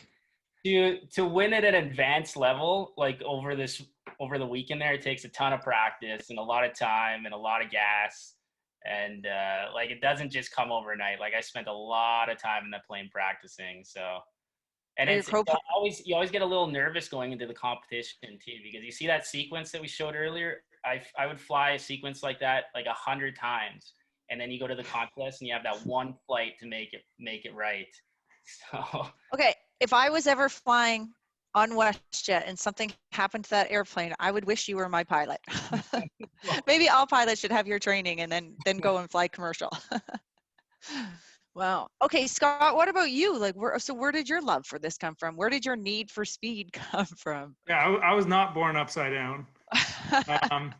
Speaker 2: To win at an advanced level, like over the weekend there, it takes a ton of practice and a lot of time and a lot of gas. And like, it doesn't just come overnight. Like, I spent a lot of time in the plane practicing. So, and you always get a little nervous going into the competition too, because you see that sequence that we showed earlier. I would fly a sequence like that like 100 times, and then you go to the contest and you have that one flight to make it right. So.
Speaker 1: Okay, if I was ever flying on WestJet and something happened to that airplane, I would wish you were my pilot. Maybe all pilots should have your training and then go and fly commercial. Wow. Okay, Scott, what about you? Like, where did your love for this come from? Where did your need for speed come from?
Speaker 3: Yeah, I was not born upside down. I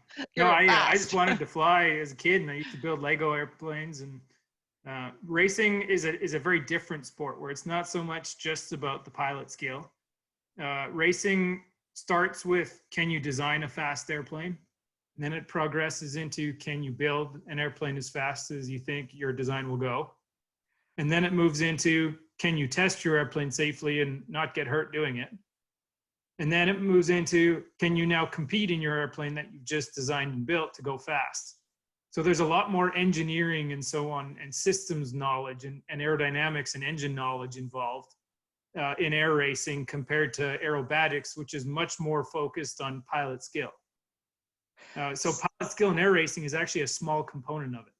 Speaker 3: just wanted to fly as a kid, and I used to build Lego airplanes. And racing is a very different sport where it's not so much just about the pilot skill. Racing starts with, can you design a fast airplane? And then it progresses into, can you build an airplane as fast as you think your design will go? And then it moves into, can you test your airplane safely and not get hurt doing it? And then it moves into, can you now compete in your airplane that you've just designed and built to go fast? So there's a lot more engineering and so on, and systems knowledge and aerodynamics and engine knowledge involved in air racing compared to aerobatics, which is much more focused on pilot skill. So pilot skill in air racing is actually a small component of it.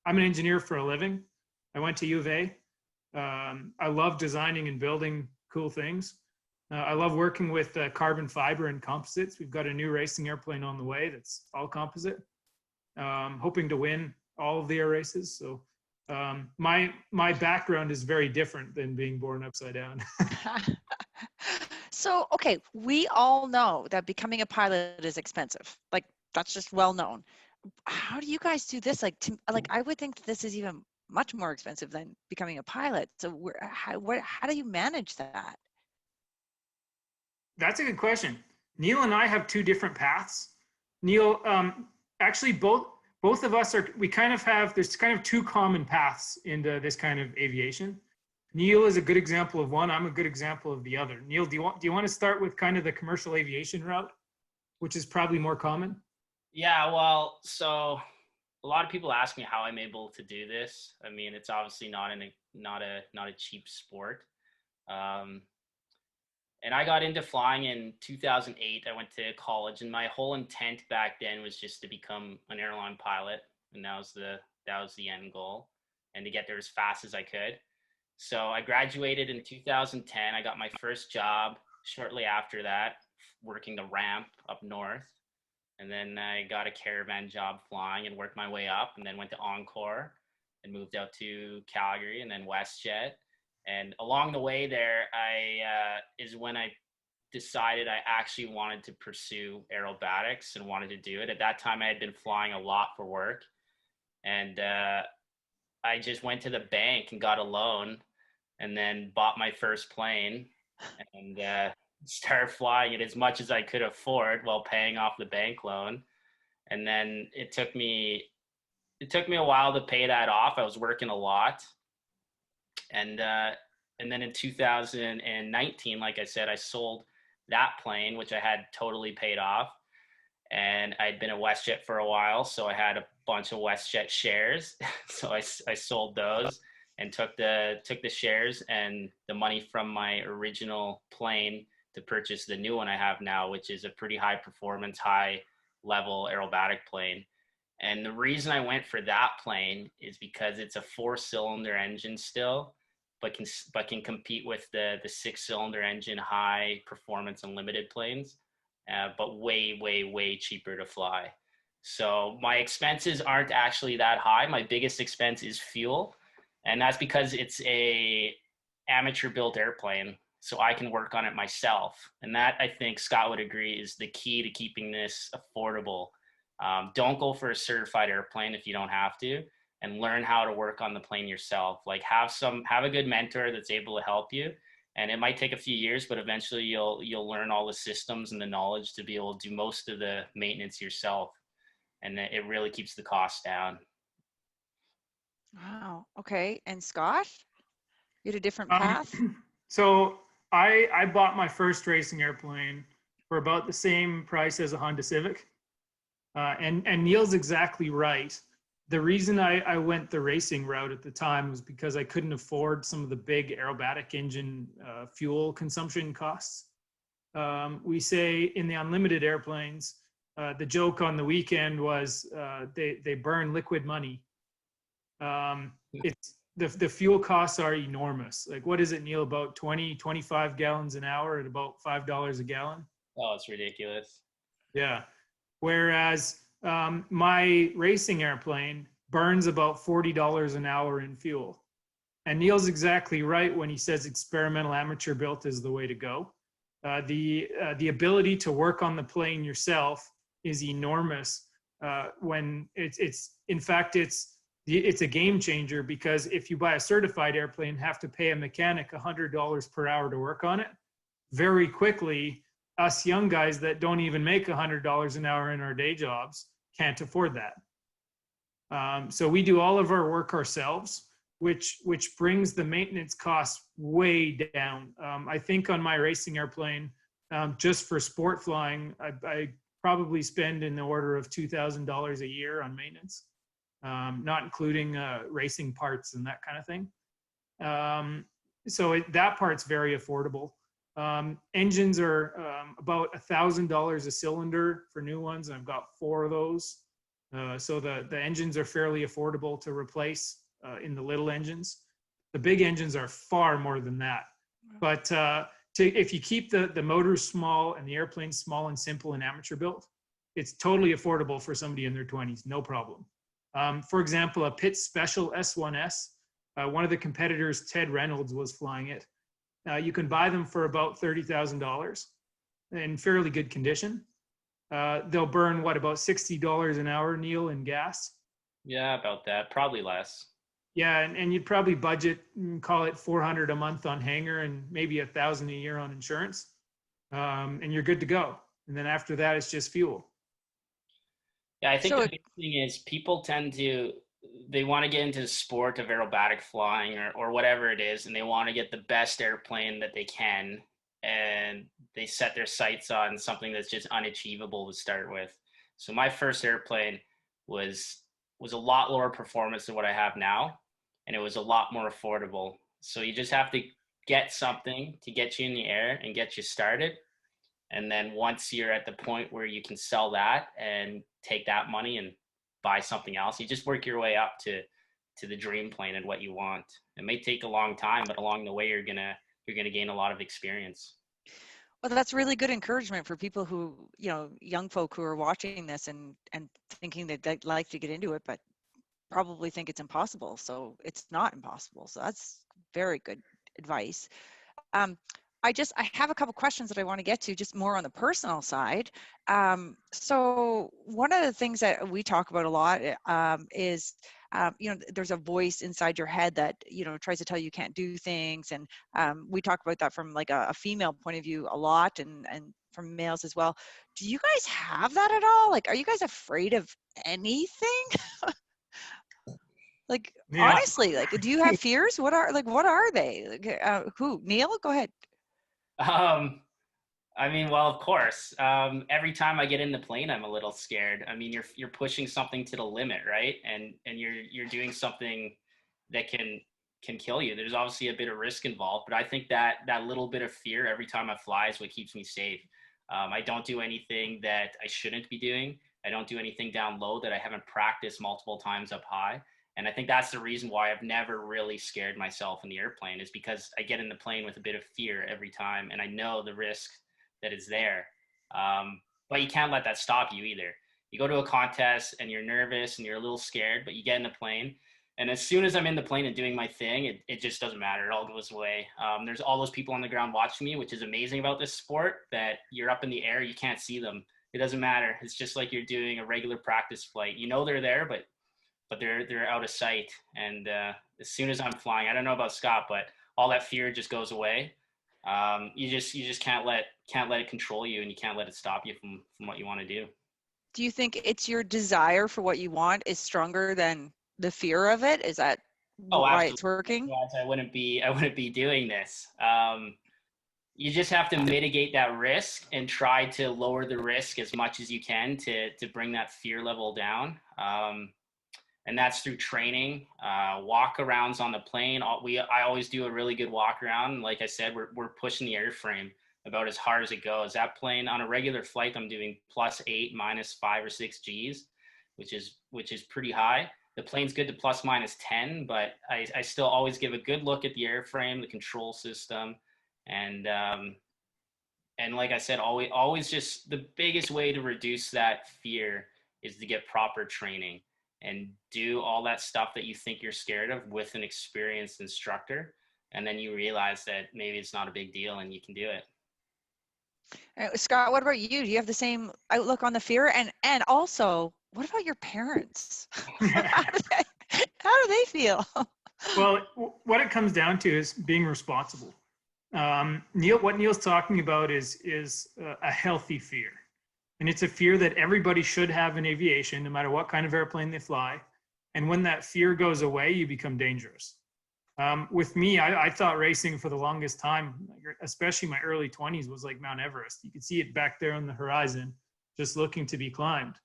Speaker 3: I'm an engineer for a living. I went to U of A. I love designing and building cool things. I love working with carbon fiber and composites. We've got a new racing airplane on the way that's all composite. Hoping to win all of the air races. So my background is very different than being born upside down.
Speaker 1: So, okay, we all know that becoming a pilot is expensive. Like, that's just well known. How do you guys do this? Like, I would think that this is even much more expensive than becoming a pilot. So how do you manage that?
Speaker 3: That's a good question. Neil and I have two different paths. Neil, actually both of us there's kind of two common paths into this kind of aviation. Neil is a good example of one. I'm a good example of the other. Neil, do you want to start with kind of the commercial aviation route, which is probably more common?
Speaker 2: Yeah, well, so a lot of people ask me how I'm able to do this. I mean, it's obviously not a cheap sport. And I got into flying in 2008. I went to college, and my whole intent back then was just to become an airline pilot, and that was the end goal, and to get there as fast as I could. So I graduated in 2010. I got my first job shortly after that, working the ramp up north. And then I got a caravan job flying and worked my way up, and then went to Encore and moved out to Calgary and then WestJet. And along the way there, is when I decided I actually wanted to pursue aerobatics and wanted to do it. At that time, I had been flying a lot for work. And I just went to the bank and got a loan, and then bought my first plane and started flying it as much as I could afford while paying off the bank loan. And then it took me a while to pay that off. I was working a lot. And then in 2019, like I said, I sold that plane, which I had totally paid off. And I'd been at WestJet for a while, so I had a bunch of WestJet shares. So I sold those and took the shares and the money from my original plane to purchase the new one I have now, which is a pretty high performance, high level aerobatic plane. And the reason I went for that plane is because it's a 4-cylinder engine still, but can compete with the 6-cylinder engine, high performance unlimited planes, but way cheaper to fly. So my expenses aren't actually that high. My biggest expense is fuel, and that's because it's a amateur built airplane, so I can work on it myself. And that, I think Scott would agree, is the key to keeping this affordable. Don't go for a certified airplane if you don't have to, and learn how to work on the plane yourself. Like have a good mentor that's able to help you. And it might take a few years, but eventually you'll learn all the systems and the knowledge to be able to do most of the maintenance yourself. And it really keeps the cost down.
Speaker 1: Wow. Okay. And Scott, you had a different
Speaker 3: Um,
Speaker 1: path?
Speaker 3: so I bought my first racing airplane for about the same price as a Honda Civic. And Neil's exactly right. The reason I went the racing route at the time was because I couldn't afford some of the big aerobatic engine fuel consumption costs. We say in the unlimited airplanes, the joke on the weekend was they burn liquid money. It's the fuel costs are enormous. Like, what is it, Neil? About 20, 25 gallons an hour at about $5 a gallon.
Speaker 2: Oh, it's ridiculous.
Speaker 3: Yeah. Whereas my racing airplane burns about $40 an hour in fuel. And Neil's exactly right when he says experimental amateur built is the way to go. The ability to work on the plane yourself is enormous. When it's in fact it's a game changer, because if you buy a certified airplane, have to pay a mechanic $100 per hour to work on it. Very quickly, us young guys that don't even make $100 an hour in our day jobs can't afford that. So we do all of our work ourselves, which brings the maintenance costs way down. I think on my racing airplane, just for sport flying, I probably spend in the order of $2,000 a year on maintenance, not including racing parts and that kind of thing. So that part's very affordable. Engines are about $1,000 a cylinder for new ones, and I've got 4 of those. So the engines are fairly affordable to replace in the little engines. The big engines are far more than that. But if you keep the motors small and the airplane small and simple and amateur built, it's totally affordable for somebody in their 20s, no problem. For example, a Pitt Special S1S, one of the competitors, Ted Reynolds, was flying it. You can buy them for about $30,000 in fairly good condition. They'll burn about $60 an hour, Neil, in gas.
Speaker 2: Yeah, about that. Probably less.
Speaker 3: Yeah, and you'd probably budget, call it $400 a month on hangar and maybe $1,000 a year on insurance, and you're good to go. And then after that, it's just fuel.
Speaker 2: Yeah, I think
Speaker 1: So
Speaker 2: the big thing is people they want to get into the sport of aerobatic flying or whatever it is, and they want to get the best airplane that they can, and they set their sights on something that's just unachievable to start with. So my first airplane was a lot lower performance than what I have now, and it was a lot more affordable. So you just have to get something to get you in the air and get you started. And then once you're at the point where you can sell that and take that money and buy something else, you just work your way up to the dream plane and what you want. It may take a long time, but along the way you're gonna gain a lot of experience.
Speaker 1: well, that's really good encouragement for people who, young folk who are watching this and thinking that they'd like to get into it, but probably think it's impossible. So it's not impossible. So that's very good advice. I have a couple questions that I want to get to, just more on the personal side. So one of the things that we talk about a lot is, there's a voice inside your head that, tries to tell you can't do things. And we talk about that from like a female point of view a lot, and from males as well. Do you guys have that at all? Like, are you guys afraid of anything? Like,
Speaker 3: Yeah.
Speaker 1: honestly, like, do you have fears? What are they? Like, who? Neil, go ahead.
Speaker 2: I mean, well, of course. Every time I get in the plane, I'm a little scared. I mean, you're pushing something to the limit, right? And you're doing something that can kill you. There's obviously a bit of risk involved, but I think that little bit of fear every time I fly is what keeps me safe. I don't do anything that I shouldn't be doing. I don't do anything down low that I haven't practiced multiple times up high. And I think that's the reason why I've never really scared myself in the airplane, is because I get in the plane with a bit of fear every time, and I know the risk that is there. But you can't let that stop you either. You go to a contest and you're nervous and you're a little scared, but you get in the plane. And as soon as I'm in the plane and doing my thing, it just doesn't matter. It all goes away. There's all those people on the ground watching me, which is amazing about this sport, that you're up in the air, you can't see them. It doesn't matter. It's just like you're doing a regular practice flight. You know they're there, but they're out of sight. And as soon as I'm flying, I don't know about Scott, but all that fear just goes away. You just can't let it control you, and you can't let it stop you from what you want to do.
Speaker 1: Do you think it's your desire for what you want is stronger than the fear of it? Is that
Speaker 2: Oh,
Speaker 1: why
Speaker 2: absolutely.
Speaker 1: it's working?
Speaker 2: Otherwise, I wouldn't be doing this. You just have to mitigate that risk and try to lower the risk as much as you can to bring that fear level down. And that's through training, walk arounds on the plane. I always do a really good walk around. Like I said, we're pushing the airframe about as hard as it goes. That plane on a regular flight, I'm doing +8, -5 or 6 Gs, which is pretty high. The plane's good to ±10, but I still always give a good look at the airframe, the control system, and like I said, always just the biggest way to reduce that fear is to get proper training and do all that stuff that you think you're scared of with an experienced instructor. And then you realize that maybe it's not a big deal and you can do it.
Speaker 1: Scott, what about you? Do you have the same outlook on the fear? And also, what about your parents? How do they feel?
Speaker 3: Well, what it comes down to is being responsible. What Neil's talking about is a healthy fear. And it's a fear that everybody should have in aviation, no matter what kind of airplane they fly. And when that fear goes away, you become dangerous. With me, I thought racing for the longest time, especially my early 20s, was like Mount Everest. You could see it back there on the horizon, just looking to be climbed.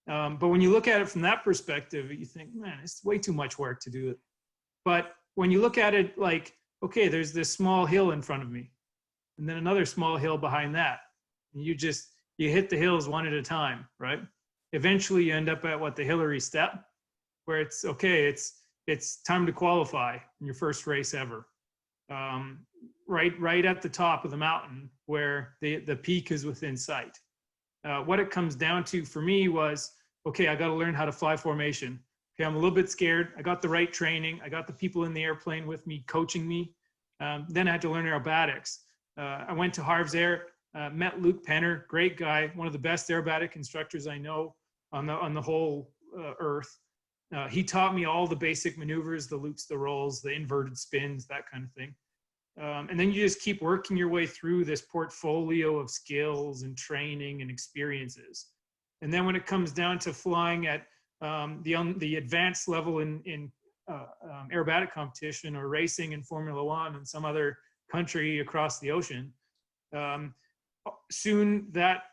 Speaker 3: But when you look at it from that perspective, you think, man, it's way too much work to do it. But when you look at it like, okay, there's this small hill in front of me, and then another small hill behind that. And you hit the hills one at a time, right? Eventually you end up at the Hillary step, where it's okay, it's time to qualify in your first race ever. Right at the top of the mountain where the peak is within sight. What it comes down to for me was, okay, I got to learn how to fly formation. Okay, I'm a little bit scared. I got the right training. I got the people in the airplane with me, coaching me. Then I had to learn aerobatics. I went to Harv's Air, met Luke Penner, great guy, one of the best aerobatic instructors I know on the whole earth. He taught me all the basic maneuvers, the loops, the rolls, the inverted spins, that kind of thing. And then you just keep working your way through this portfolio of skills and training and experiences. And then when it comes down to flying at the advanced level in aerobatic competition or racing in Formula One in some other country across the ocean, soon that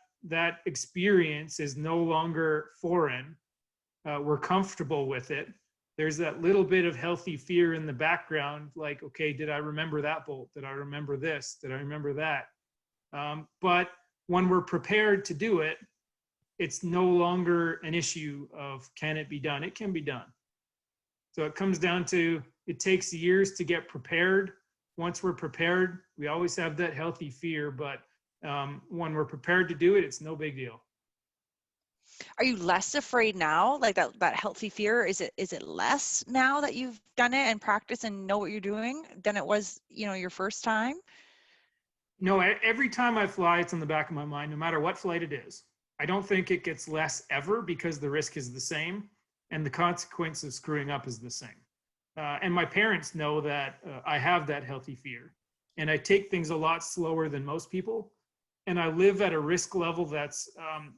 Speaker 3: experience is no longer foreign. We're comfortable with it. There's that little bit of healthy fear in the background, like, okay, did I remember that bolt? Did I remember this? Did I remember that? But when we're prepared to do it, it's no longer an issue of can it be done? It can be done. So it comes down to, it takes years to get prepared. Once we're prepared, we always have that healthy fear, but when we're prepared to do it, it's no big deal.
Speaker 1: Are you less afraid now? Like that healthy fear, is it less now that you've done it and practiced and know what you're doing than it was, your first time?
Speaker 3: No, every time I fly, it's on the back of my mind, no matter what flight it is. I don't think it gets less ever because the risk is the same and the consequence of screwing up is the same. And my parents know that I have that healthy fear, and I take things a lot slower than most people. And I live at a risk level that's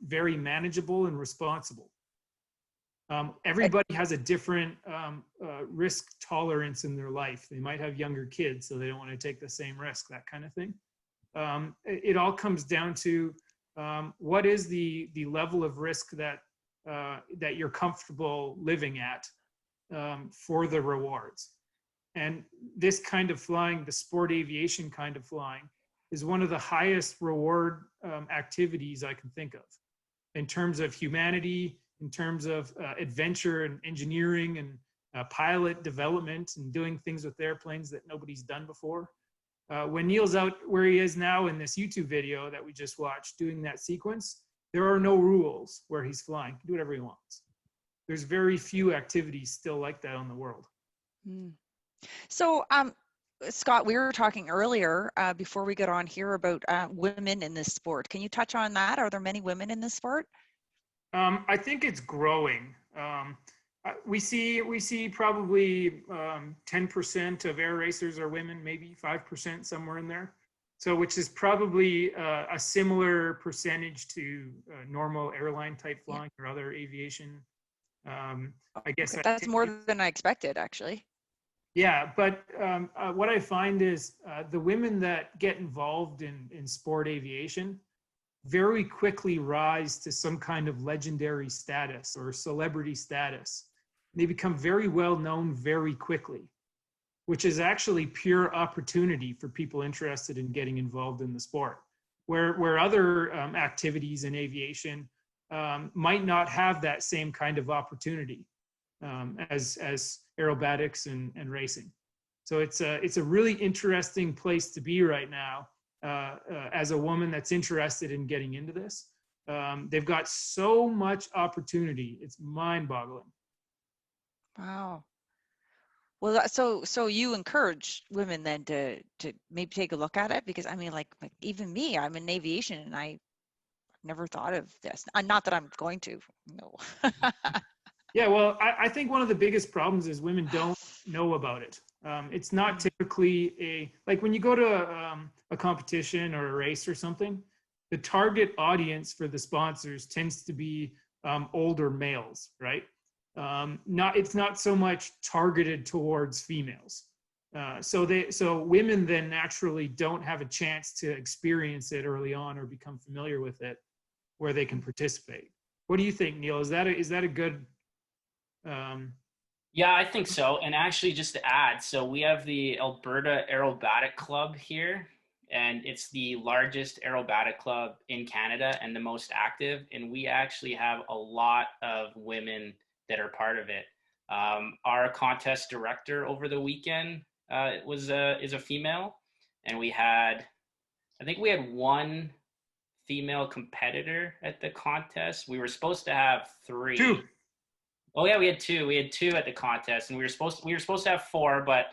Speaker 3: very manageable and responsible. Everybody has a different risk tolerance in their life. They might have younger kids, so they don't want to take the same risk, that kind of thing. It all comes down to what is the level of risk that you're comfortable living at for the rewards. And this kind of flying, the sport aviation kind of flying, is one of the highest reward activities I can think of in terms of humanity, in terms of adventure and engineering and pilot development and doing things with airplanes that nobody's done before. When Neil's out where he is now in this YouTube video that we just watched doing that sequence, there are no rules where he's flying. He can do whatever he wants. There's very few activities still like that in the world.
Speaker 1: So Scott, we were talking earlier before we got on here about women in this sport. Can you touch on that? Are there many women in this sport?
Speaker 3: I think it's growing. We see probably 10% of air racers are women, maybe 5%, somewhere in there. So, which is probably a similar percentage to normal airline type flying or other aviation. I guess
Speaker 1: Okay, that's more than I expected, actually.
Speaker 3: Yeah, but what I find is the women that get involved in sport aviation very quickly rise to some kind of legendary status or celebrity status. They become very well known very quickly, which is actually pure opportunity for people interested in getting involved in the sport. Where other activities in aviation might not have that same kind of opportunity as aerobatics and racing. So it's a really interesting place to be right now as a woman that's interested in getting into this. They've got so much opportunity. It's mind-boggling.
Speaker 1: Wow. Well, so you encourage women then to maybe take a look at it, because I mean, like even me, I'm in aviation and I've never thought of this. Not that I'm going to. No.
Speaker 3: Yeah, well, I think one of the biggest problems is women don't know about it. It's not typically like when you go to a competition or a race or something, the target audience for the sponsors tends to be older males, right? It's not so much targeted towards females. So women then naturally don't have a chance to experience it early on or become familiar with it where they can participate. What do you think, Neil? Is that a good
Speaker 2: Yeah, I think so. And actually, just to add, so we have the Alberta Aerobatic Club here, and it's the largest aerobatic club in Canada and the most active. And we actually have a lot of women that are part of it. Our contest director over the weekend is a female, and I think we had one female competitor at the contest. We were supposed to have 3.
Speaker 3: 2?
Speaker 2: Oh yeah, we had 2. We had 2 at the contest, and we were supposed to have 4, but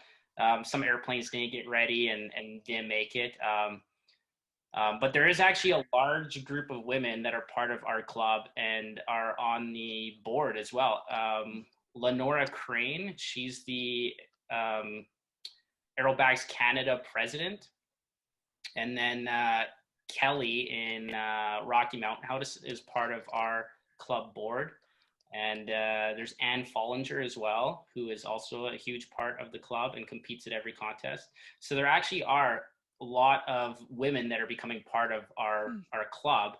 Speaker 2: some airplanes didn't get ready and didn't make it. But there is actually a large group of women that are part of our club and are on the board as well. Lenora Crane, she's the Aerobatics Canada president, and then Kelly in Rocky Mountain House is part of our club board. And there's Anne Follinger as well, who is also a huge part of the club and competes at every contest. So there actually are a lot of women that are becoming part of our club,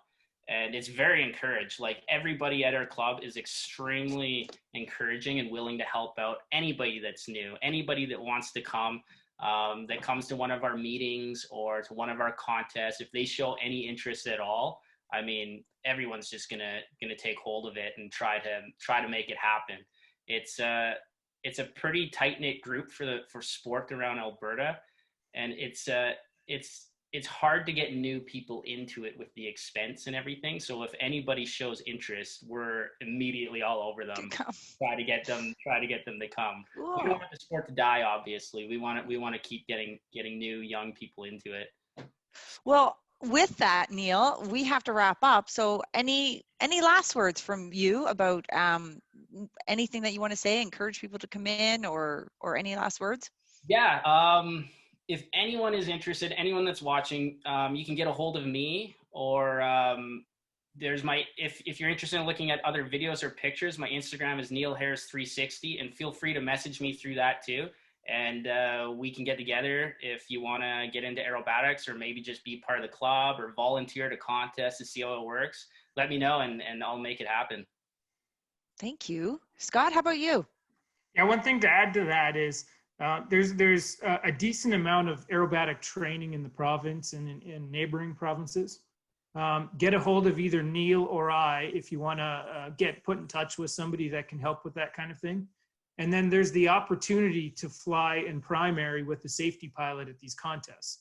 Speaker 2: and it's very encouraged. Like everybody at our club is extremely encouraging and willing to help out anybody that's new, anybody that wants to come, that comes to one of our meetings or to one of our contests. If they show any interest at all, I mean, everyone's just gonna take hold of it and try to make it happen. It's a pretty tight knit group for sport around Alberta, and it's hard to get new people into it with the expense and everything. So if anybody shows interest, we're immediately all over them. Try to get them to come.
Speaker 1: Cool.
Speaker 2: We don't want the sport to die. Obviously, we want to keep getting new young people into it.
Speaker 1: Well, with that, Neil, we have to wrap up. So any last words from you about anything that you want to say, encourage people to come in, or any last words?
Speaker 2: Yeah. If anyone is interested, anyone that's watching, you can get a hold of me, or there's if you're interested in looking at other videos or pictures, my Instagram is Neil Harris 360, and feel free to message me through that too. And we can get together if you want to get into aerobatics or maybe just be part of the club or volunteer at a contest to see how it works. Let me know and I'll make it happen.
Speaker 1: Thank you. Scott, how about you?
Speaker 3: Yeah, one thing to add to that is there's a decent amount of aerobatic training in the province and in neighboring provinces. Get a hold of either Neil or I if you want to get put in touch with somebody that can help with that kind of thing. And then there's the opportunity to fly in primary with the safety pilot at these contests.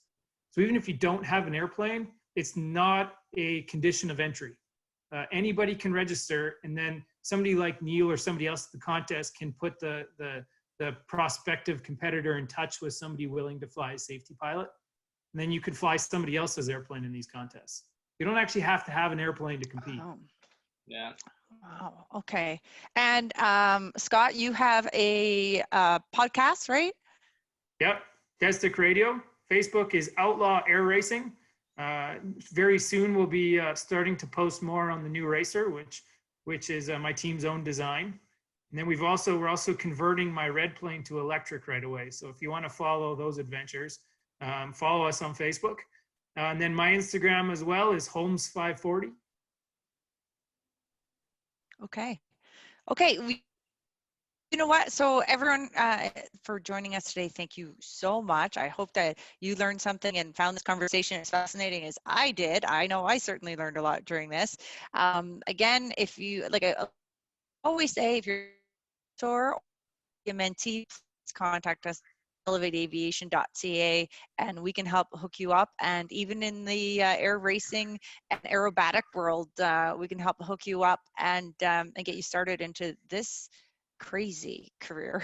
Speaker 3: So even if you don't have an airplane, it's not a condition of entry. Anybody can register, and then somebody like Neil or somebody else at the contest can put the the prospective competitor in touch with somebody willing to fly a safety pilot. And then you could fly somebody else's airplane in these contests. You don't actually have to have an airplane to compete.
Speaker 1: Oh.
Speaker 2: Yeah.
Speaker 1: Wow. Okay. And Scott, you have a podcast, right?
Speaker 3: Yep. Destic Radio. Facebook is Outlaw Air Racing. Very soon we'll be starting to post more on the new Racer, which is my team's own design. And then we're also converting my red plane to electric right away. So if you want to follow those adventures, follow us on Facebook. And then my Instagram as well is Holmes540.
Speaker 1: Okay. Okay. You know what? So everyone, for joining us today, thank you so much. I hope that you learned something and found this conversation as fascinating as I did. I know I certainly learned a lot during this. Again, if you, like I always say, if you're a mentor or a mentee, please contact us, elevateaviation.ca, and we can help hook you up. And even in the air racing and aerobatic world, we can help hook you up and get you started into this crazy career.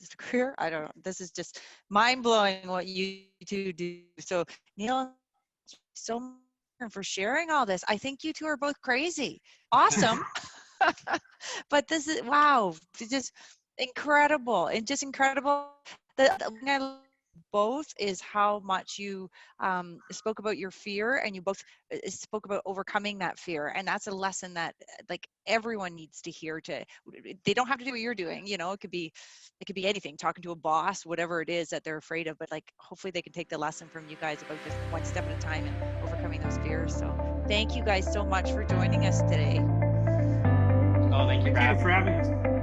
Speaker 1: Is it a career? I don't know. This is just mind-blowing what you two do. So Neil, thank you so much for sharing all this. I think you two are both crazy. Awesome. But this is, wow, it's just incredible. And just incredible. The thing I love both is how much you spoke about your fear, and you both spoke about overcoming that fear. And that's a lesson that like everyone needs to hear. They don't have to do what you're doing, you know. It could be anything, talking to a boss, whatever it is that they're afraid of, but like hopefully they can take the lesson from you guys about just one step at a time and overcoming those fears. So thank you guys so much for joining us today.
Speaker 2: Oh, thank you
Speaker 3: Thank you for having us.